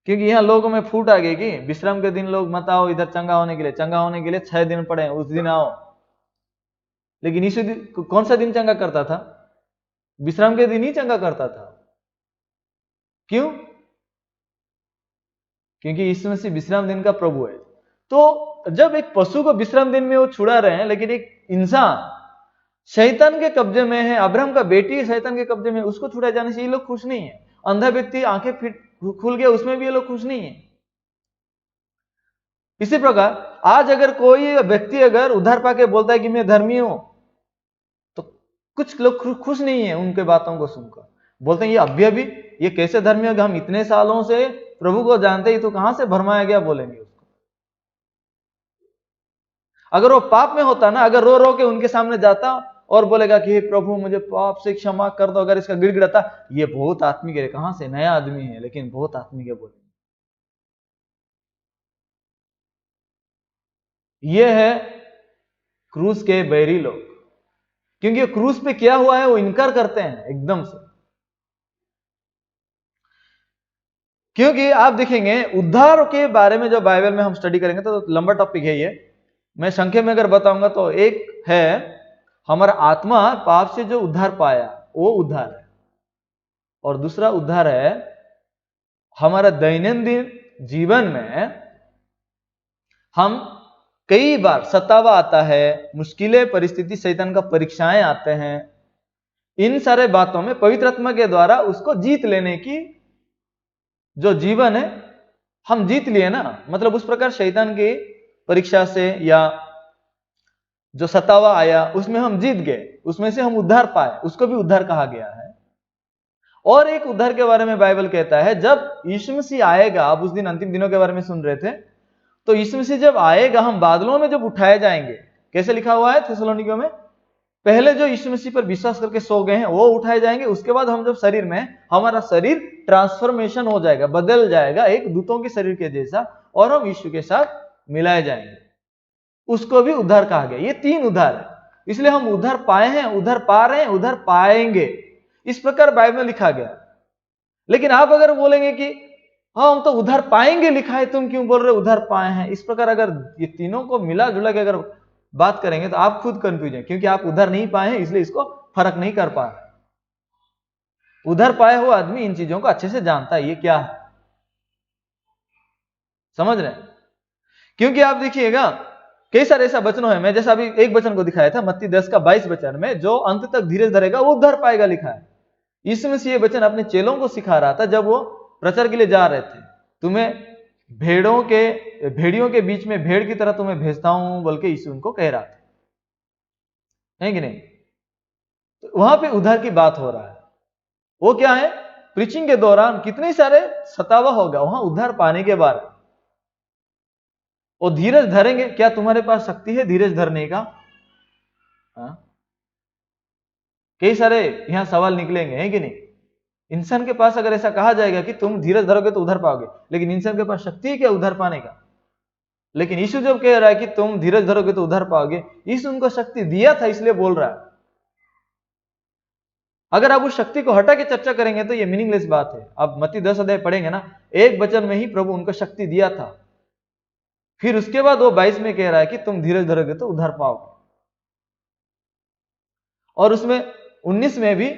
क्योंकि यहाँ लोगों में फूट आ गई कि विश्राम के दिन लोग मत आओ इधर चंगा होने के लिए, चंगा होने के लिए 6 दिन पड़े, उस दिन आओ। लेकिन यीशु कौन सा दिन चंगा करता था? विश्राम के दिन ही चंगा करता था। क्यों? क्योंकि यीशु मसीह विश्राम दिन का प्रभु है। तो जब एक पशु को विश्राम दिन में वो छुड़ा रहे हैं, लेकिन एक इंसान शैतान के कब्जे में है, अब्राहम का बेटी शैतान के कब्जे में, उसको छुड़ा जाने से ये लोग खुश नहीं है। अंधा व्यक्ति आंखें खुल गया, उसमें भी ये लोग खुश नहीं है। इसी प्रकार आज अगर कोई व्यक्ति अगर उद्धार पाके बोलता है कि मैं धर्मी हूं, तो कुछ लोग खुश नहीं है उनके बातों को सुनकर। बोलते हैं ये अभी ये कैसे धर्मी होगा, हम इतने सालों से प्रभु को जानते ही तो कहां से भरमाया गया, बोलेंगे उसको। अगर वो पाप में होता ना, अगर रो रो के उनके सामने जाता और बोलेगा कि प्रभु मुझे पाप से क्षमा कर दो, अगर इसका गिड़गिड़ाता, ये बहुत आत्मिक है, कहां से नया आदमी है लेकिन बहुत आत्मिक है, बोलेंगे। ये है क्रूस के बैरी लोग, क्योंकि क्रूस पे क्या हुआ है वो इनकार करते हैं एकदम से। क्योंकि आप देखेंगे उद्धार के बारे में जो बाइबल में हम स्टडी करेंगे तो लंबा टॉपिक है ये, मैं संक्षेप में अगर बताऊंगा तो एक है हमारा आत्मा पाप से जो उद्धार पाया वो उद्धार है, और दूसरा उद्धार है हमारा दैनंदिन जीवन में हम कई बार सतावा आता है, मुश्किलें परिस्थिति शैतान का परीक्षाएं आते हैं, इन सारे बातों में पवित्र आत्मा के द्वारा उसको जीत लेने की जो जीवन है हम जीत लिए ना, मतलब उस प्रकार शैतान की परीक्षा से या जो सतावा आया उसमें हम जीत गए, उसमें से हम उद्धार पाए, उसको भी उद्धार कहा गया है। और एक उद्धार के बारे में बाइबल कहता है जब यीशु मसीह आएगा, आप उस दिन अंतिम दिनों के बारे में सुन रहे थे, तो यीशु मसीह जब आएगा हम बादलों में जब उठाए जाएंगे, कैसे लिखा हुआ है थिस्सलुनीकियों में, पहले जो यीशु मसीह पर विश्वास करके सो गए हैं वो उठाए जाएंगे, उसके बाद हम जब शरीर में, हमारा शरीर ट्रांसफॉर्मेशन हो जाएगा, बदल जाएगा एक दूतों के शरीर के जैसा, और हम यीशु के साथ मिलाए जाएंगे, उसको भी उद्धार कहा गया। ये 3 उद्धार है, इसलिए हम उद्धार पाए हैं, उद्धार पा रहे हैं, उद्धार पाएंगे, इस प्रकार बाइबल में लिखा गया। लेकिन आप अगर बोलेंगे कि हाँ हम तो उद्धार पाएंगे लिखा है, तुम क्यों बोल रहे उद्धार पाए हैं, इस प्रकार अगर ये तीनों को मिला जुला के अगर बात करेंगे तो आप खुद कंफ्यूज हैं, क्योंकि आप उद्धार नहीं पाए हैं इसलिए इसको फर्क नहीं कर पा रहे। उद्धार पाया हुआ आदमी इन चीजों को अच्छे से जानता है ये क्या है, समझ रहे हैं? क्योंकि आप देखिएगा कई सारे ऐसा वचनों है, मैं जैसा अभी एक वचन को दिखाया था मत्ती 10 का 22 वचन में, जो अंत तक धीरज धरेगा वो उद्धार पाएगा लिखा है। इसमें से ये वचन अपने चेलों को सिखा रहा था जब वो प्रचार के लिए जा रहे थे, तुम्हें भेड़ियों के बीच में भेड़ की तरह तुम्हें भेजता हूं बोल के यीशु उनको कह रहा था, है कि नहीं? तो वहां पे उद्धार की बात हो रहा है, वो क्या है, प्रीचिंग के दौरान कितने सारे सतावा होगा, वहां उद्धार पाने के बाद वो धीरज धरेंगे। क्या तुम्हारे पास शक्ति है धीरज धरने का? कई सारे यहां सवाल निकलेंगे, है कि नहीं? इंसान के पास अगर ऐसा कहा जाएगा कि तुम धीरज धरोगे तो उधार पाओगे, लेकिन इंसान के पास शक्ति है क्या उधार पाने का? लेकिन यीशु जब कह रहा है कि तुम धीरज धरोगे तो उधार पाओगे, यीशु उनको शक्ति दिया था इसलिए बोल रहा है। अगर आप उस शक्ति को हटा के चर्चा करेंगे तो ये मीनिंगलेस बात है। आप मत्ती 10 अध्याय पढ़ेंगे ना, एक वचन में ही प्रभु उनको शक्ति दिया था, फिर उसके बाद वो 22 में कह रहा है कि तुम धीरज धरोगे तो उधार पाओगे। और उसमें 19 में भी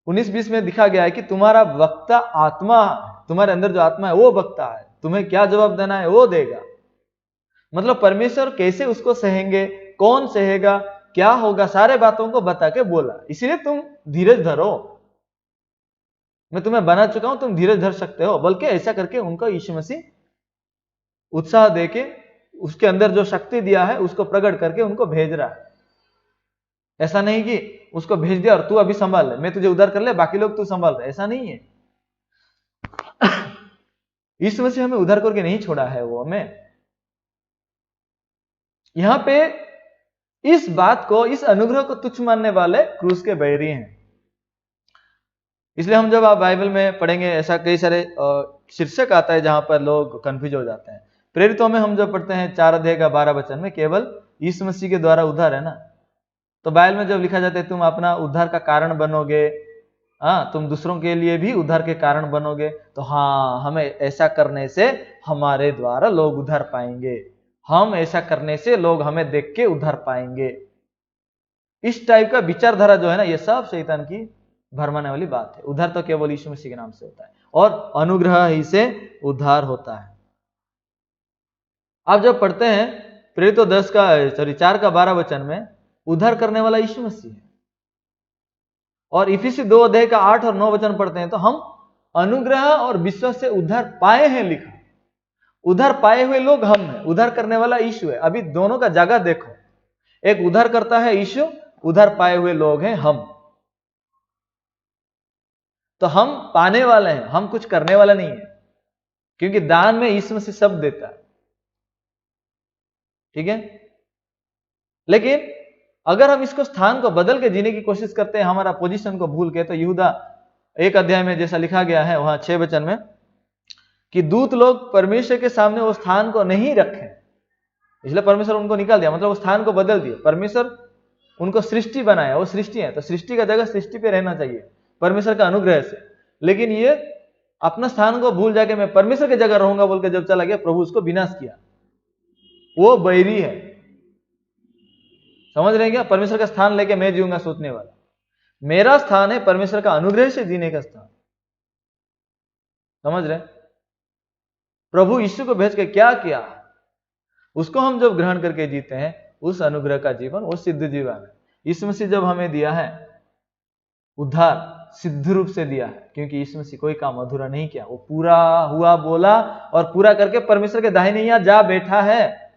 19-20 में दिखा गया है कि तुम्हारा वक्ता आत्मा, तुम्हारे अंदर जो आत्मा है वो वक्ता है, तुम्हें क्या जवाब देना है वो देगा। मतलब परमेश्वर कैसे उसको सहेंगे, कौन सहेगा, क्या होगा, सारे बातों को बता के बोला, इसलिए तुम धीरज धरो। मैं तुम्हें बना चुका हूं, तुम धीरज धर सकते हो। बल्कि ऐसा करके उनको यीशु मसीह उत्साह देके उसके अंदर जो शक्ति दिया है उसको प्रकट करके उनको भेज रहा है। ऐसा नहीं कि उसको भेज दिया और तू अभी संभाल ले, मैं तुझे उद्धार कर ले, बाकी लोग तू संभाल रहे, ऐसा नहीं है। यीशु मसीह हमें उद्धार करके नहीं छोड़ा है, वो हमें यहां पे इस बात को, इस अनुग्रह को तुच्छ मानने वाले क्रूस के बैरी हैं। इसलिए हम जब आप बाइबल में पढ़ेंगे ऐसा कई सारे शीर्षक आता है जहां पर लोग कंफ्यूज हो जाते हैं। प्रेरितों में हम जब पढ़ते हैं 4 अध्याय का 12 वचन में केवल यीशु मसीह के द्वारा उद्धार है ना, तो बाइबल में जब लिखा जाता है तुम अपना उद्धार का कारण बनोगे, हाँ तुम दूसरों के लिए भी उद्धार के कारण बनोगे, तो हाँ हमें ऐसा करने से हमारे द्वारा लोग उद्धार पाएंगे, हम ऐसा करने से लोग हमें देख के उद्धार पाएंगे। इस टाइप का विचारधारा जो है ना, ये सब शैतान की भरमाने वाली बात है। उद्धार तो केवल यीशु मसीह के नाम से होता है और अनुग्रह ही से उद्धार होता है। आप जब पढ़ते हैं प्रेरितों 4 का 12 वचन में, उद्धार करने वाला यीशु मसीह है। और इफिसी 2 अध्याय का 8 और 9 वचन पढ़ते हैं तो हम अनुग्रह और विश्वास से उद्धार पाए हैं लिखा। उद्धार पाए हुए लोग हम हैं, उद्धार करने वाला यीशु है। अभी दोनों का जगह देखो, एक उद्धार करता है यीशु, उद्धार पाए हुए लोग हैं हम। तो हम पाने वाले हैं, हम कुछ करने वाला नहीं है, क्योंकि दान में यीशु मसीह सब देता है। ठीक है, लेकिन अगर हम इसको स्थान को बदल के जीने की कोशिश करते हैं, हमारा पोजीशन को भूल के, तो यहूदा 1 अध्याय में जैसा लिखा गया है वहां 6 वचन में कि दूत लोग परमेश्वर के सामने वो स्थान को नहीं रखे, इसलिए परमेश्वर उनको निकाल दिया, मतलब वो स्थान को बदल दिया। परमेश्वर उनको सृष्टि बनाया, वो सृष्टि है तो सृष्टि का जगह सृष्टि पे रहना चाहिए परमेश्वर का अनुग्रह से। लेकिन ये अपना स्थान को भूल जाके मैं परमेश्वर की जगह रहूंगा बोल के जब चला गया, प्रभु उसको विनाश किया। वो बैरी है, समझ रहे हैं क्या? परमेश्वर का स्थान लेके मैं जीऊंगा सोचने वाला। मेरा स्थान है परमेश्वर का अनुग्रह से जीने का स्थान, समझ रहे? प्रभु यीशु को भेज के क्या किया, उसको हम जब ग्रहण करके जीते हैं, उस अनुग्रह का जीवन वो सिद्ध जीवन है। यीशु मसीह जब हमें दिया है उद्धार, सिद्ध रूप से दिया है, क्योंकि यीशु मसीह कोई काम अधूरा नहीं किया, वो पूरा हुआ बोला और पूरा करके परमेश्वर के दाहिने यहां जा बैठा है।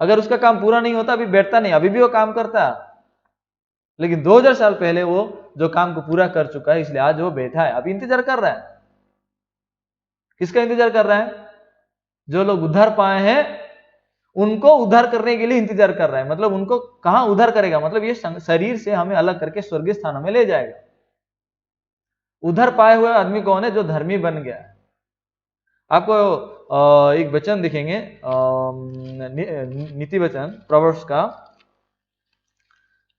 अगर उसका काम पूरा नहीं होता अभी बैठता नहीं, अभी भी वो काम करता, लेकिन 2000 साल पहले वो जो काम को पूरा कर चुका है, इसलिए आज वो बैठा है, अभी इंतजार कर रहा है। किसका इंतजार कर रहा है? जो लोग उद्धार पाए हैं उनको उद्धार करने के लिए इंतजार कर रहा है। मतलब उनको कहां उद्धार करेगा, मतलब ये शरीर से हमें अलग करके स्वर्गीय स्थानों में ले जाएगा। उद्धार पाए हुए आदमी कौन है? जो धर्मी बन गया है। आपको एक वचन दिखेंगे, नीति वचन प्रोवर्ब्स का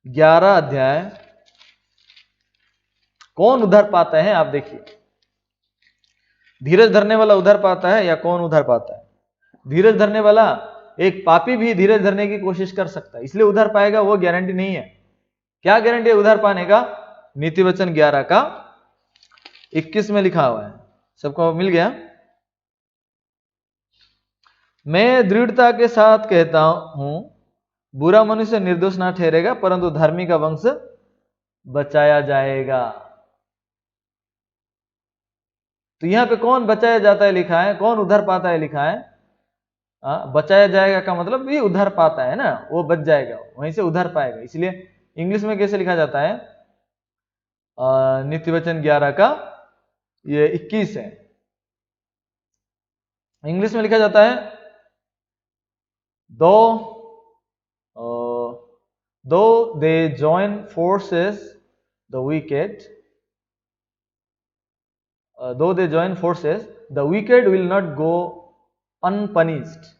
11 अध्याय। कौन उद्धार पाता है आप देखिए, धीरज धरने वाला उद्धार पाता है या कौन उद्धार पाता है? धीरज धरने वाला, एक पापी भी धीरज धरने की कोशिश कर सकता है, इसलिए उद्धार पाएगा, वो गारंटी नहीं है। क्या गारंटी है उद्धार पाने का? नीति वचन 11 का 21 में लिखा हुआ है, सबको मिल गया? मैं दृढ़ता के साथ कहता हूं, बुरा मनुष्य निर्दोष ना ठहरेगा, परंतु धर्मी का वंश बचाया जाएगा। तो यहां पे कौन बचाया जाता है लिखा है, कौन उद्धार पाता है लिखा है? बचाया जाएगा का मतलब भी उद्धार पाता है ना, वो बच जाएगा, वहीं से उद्धार पाएगा। इसलिए इंग्लिश में कैसे लिखा जाता है? नीति वचन 11 का ये 21 है, इंग्लिश में लिखा जाता है, though they join forces the wicked, the wicked will not go unpunished।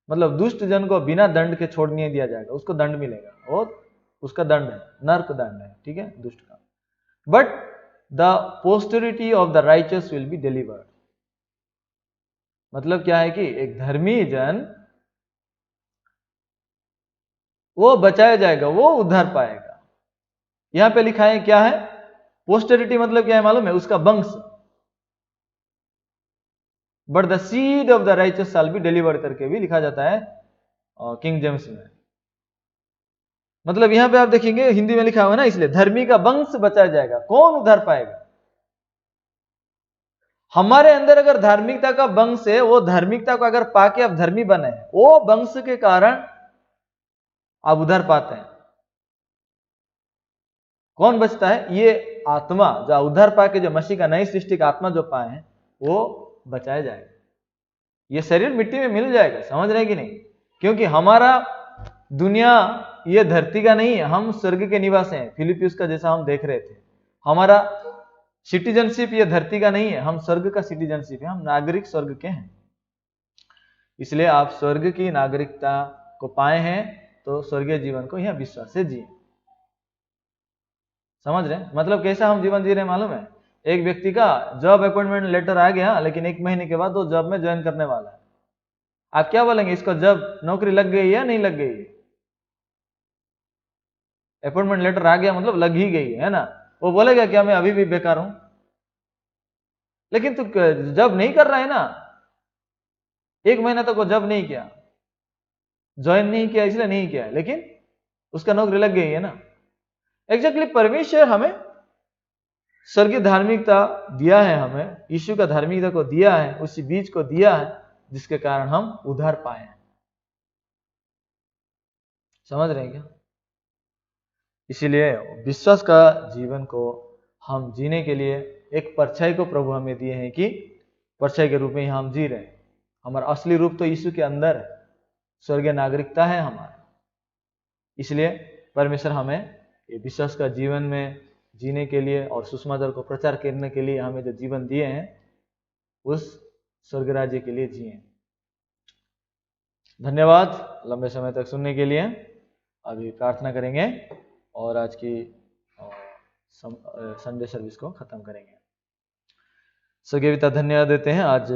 मतलब दुष्ट जन को बिना दंड के छोड़ नहीं दिया जाएगा, उसको दंड मिलेगा और उसका दंड है नरक दंड है, ठीक है, दुष्ट का। But the posterity of the righteous will be delivered. मतलब क्या है कि एक धर्मी जन वो बचाया जाएगा, वो उद्धार पाएगा। यहां पे लिखा है क्या है? पोस्टेरिटी मतलब क्या है मालूम है? उसका वंश। But the seed of the righteous shall be delivered करके भी लिखा जाता है किंग जेम्स में। मतलब यहां पे आप देखेंगे हिंदी में लिखा हुआ है ना, इसलिए धर्मी का वंश बचाया जाएगा। कौन उद्धार पाएगा? हमारे अंदर अगर धार्मिकता का वंश है, वो धार्मिकता को अगर पाके आप धर्मी बने, वो वंश के कारण आप उधार पाते हैं। कौन बचता है? ये आत्मा जो उधार पाके, जो मसीह का नई सृष्टि का आत्मा जो पाए हैं, वो बचाया जाएगा। ये शरीर मिट्टी में मिल जाएगा, समझ रहे कि नहीं? क्योंकि हमारा दुनिया ये धरती का नहीं है, हम स्वर्ग के निवासी हैं। फिलिपियस का जैसा हम देख रहे थे, हमारा सिटीजनशिप ये धरती का नहीं है, हम स्वर्ग का सिटीजनशिप है, हम नागरिक स्वर्ग के हैं। इसलिए आप स्वर्ग की नागरिकता को पाए हैं तो स्वर्गीय जीवन को यह विश्वास से जिए। समझ रहे? मतलब कैसा हम जीवन जी रहे मालूम है? एक व्यक्ति का जॉब अपॉइंटमेंट लेटर आ गया, लेकिन 1 महीने के बाद वो जॉब में ज्वाइन करने वाला है। आप क्या बोलेंगे? इसको जॉब नौकरी लग गई या नहीं लग गई? अपॉइंटमेंट लेटर आ गया मतलब लग ही गई है ना। वो बोलेगा क्या मैं अभी भी बेकार हूं? लेकिन तू जॉब नहीं कर रहा है ना, 1 महीना तक वो जॉब नहीं किया, ज्वाइन नहीं किया, इसलिए नहीं किया, लेकिन उसका नौकरी लग गई है ना। एग्जैक्टली परमेश्वर हमें स्वर्गीय धार्मिकता दिया है, हमें यीशु का धार्मिकता को दिया है, उसी बीज को दिया है जिसके कारण हम उधार पाए हैं। समझ रहे हैं क्या? इसीलिए विश्वास का जीवन को हम जीने के लिए एक परछाई को प्रभु हमें दिए हैं कि परछाई के रूप में हम जी रहे हैं। हमारा असली रूप तो यीशु के अंदर है, स्वर्गीय नागरिकता है हमारा। इसलिए परमेश्वर हमें ये विश्वास का जीवन में जीने के लिए और सुसमाचार को प्रचार करने के लिए हमें जो जीवन दिए हैं, उस स्वर्ग राज्य के लिए जिए। धन्यवाद लंबे समय तक सुनने के लिए। अभी प्रार्थना करेंगे और आज की संडे सर्विस को खत्म करेंगे। स्वर्गीय पिता, धन्यवाद देते हैं। आज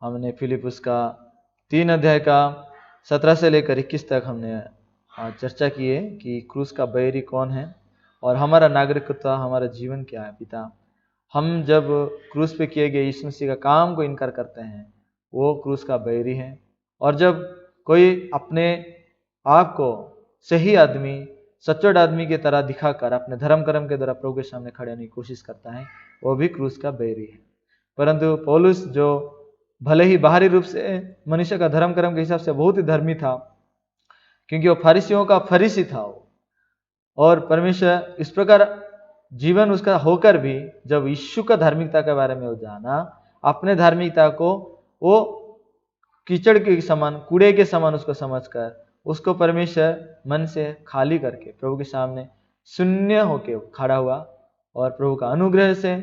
हमने फिलिप्पुस का 3 अध्याय का 17 से लेकर 21 तक हमने चर्चा की है कि क्रूस का बैरी कौन है और हमारा नागरिकता, हमारा जीवन क्या है। पिता, हम जब क्रूस पे किए गए यीशु मसीह का काम को इनकार करते हैं, वो क्रूस का बैरी है। और जब कोई अपने आप को सही आदमी, सच्चोट आदमी की तरह दिखाकर अपने धर्म कर्म के द्वारा प्रभु के सामने खड़े होने की कोशिश करता है, वो भी क्रूस का बैरी है। परंतु पौलुस, जो भले ही बाहरी रूप से मनुष्य का धर्म कर्म के हिसाब से बहुत ही धर्मी था, क्योंकि वो फरीसियों का फरीसी था वो, और परमेश्वर इस प्रकार जीवन उसका होकर भी जब यीशु का धार्मिकता के बारे में वो जाना, अपने धार्मिकता को वो कीचड़ के समान, कूड़े के समान उसको समझकर, उसको परमेश्वर मन से खाली करके प्रभु के सामने शून्य होके खड़ा हुआ और प्रभु का अनुग्रह से,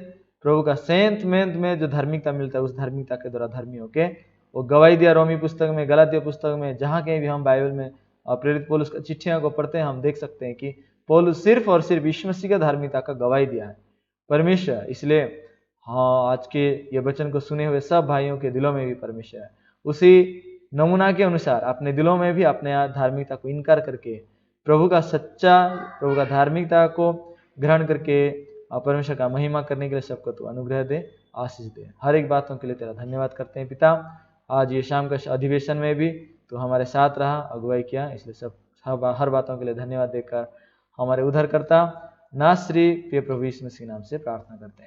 प्रभु का सेंत मेंत में जो धार्मिकता मिलता है, उस धार्मिकता के द्वारा धर्मी होके वो गवाही दिया। रोमी पुस्तक में, गलातिया पुस्तक में, जहाँ कहीं भी हम बाइबल में प्रेरित पौलुस की चिट्ठियों को पढ़ते हैं, हम देख सकते हैं कि पौलुस सिर्फ और सिर्फ यीशु मसीह का धार्मिकता का गवाही दिया है परमेश्वर। इसलिए हाँ, आज के ये वचन को सुने हुए सब भाइयों के दिलों में भी परमेश्वर है उसी नमूना के अनुसार अपने दिलों में भी अपने धार्मिकता को इनकार करके प्रभु का सच्चा, प्रभु का धार्मिकता को ग्रहण करके परमेश्वर का महिमा करने के लिए सबको तू अनुग्रह दे, आशीष दे। हर एक बातों के लिए तेरा धन्यवाद करते हैं पिता। आज ये शाम का अधिवेशन में भी तो हमारे साथ रहा, अगुवाई किया, इसलिए सब हर बातों के लिए धन्यवाद देकर हमारे उद्धारकर्ता नासरी प्रिय प्रभु यीशु मसीह नाम से प्रार्थना करते हैं।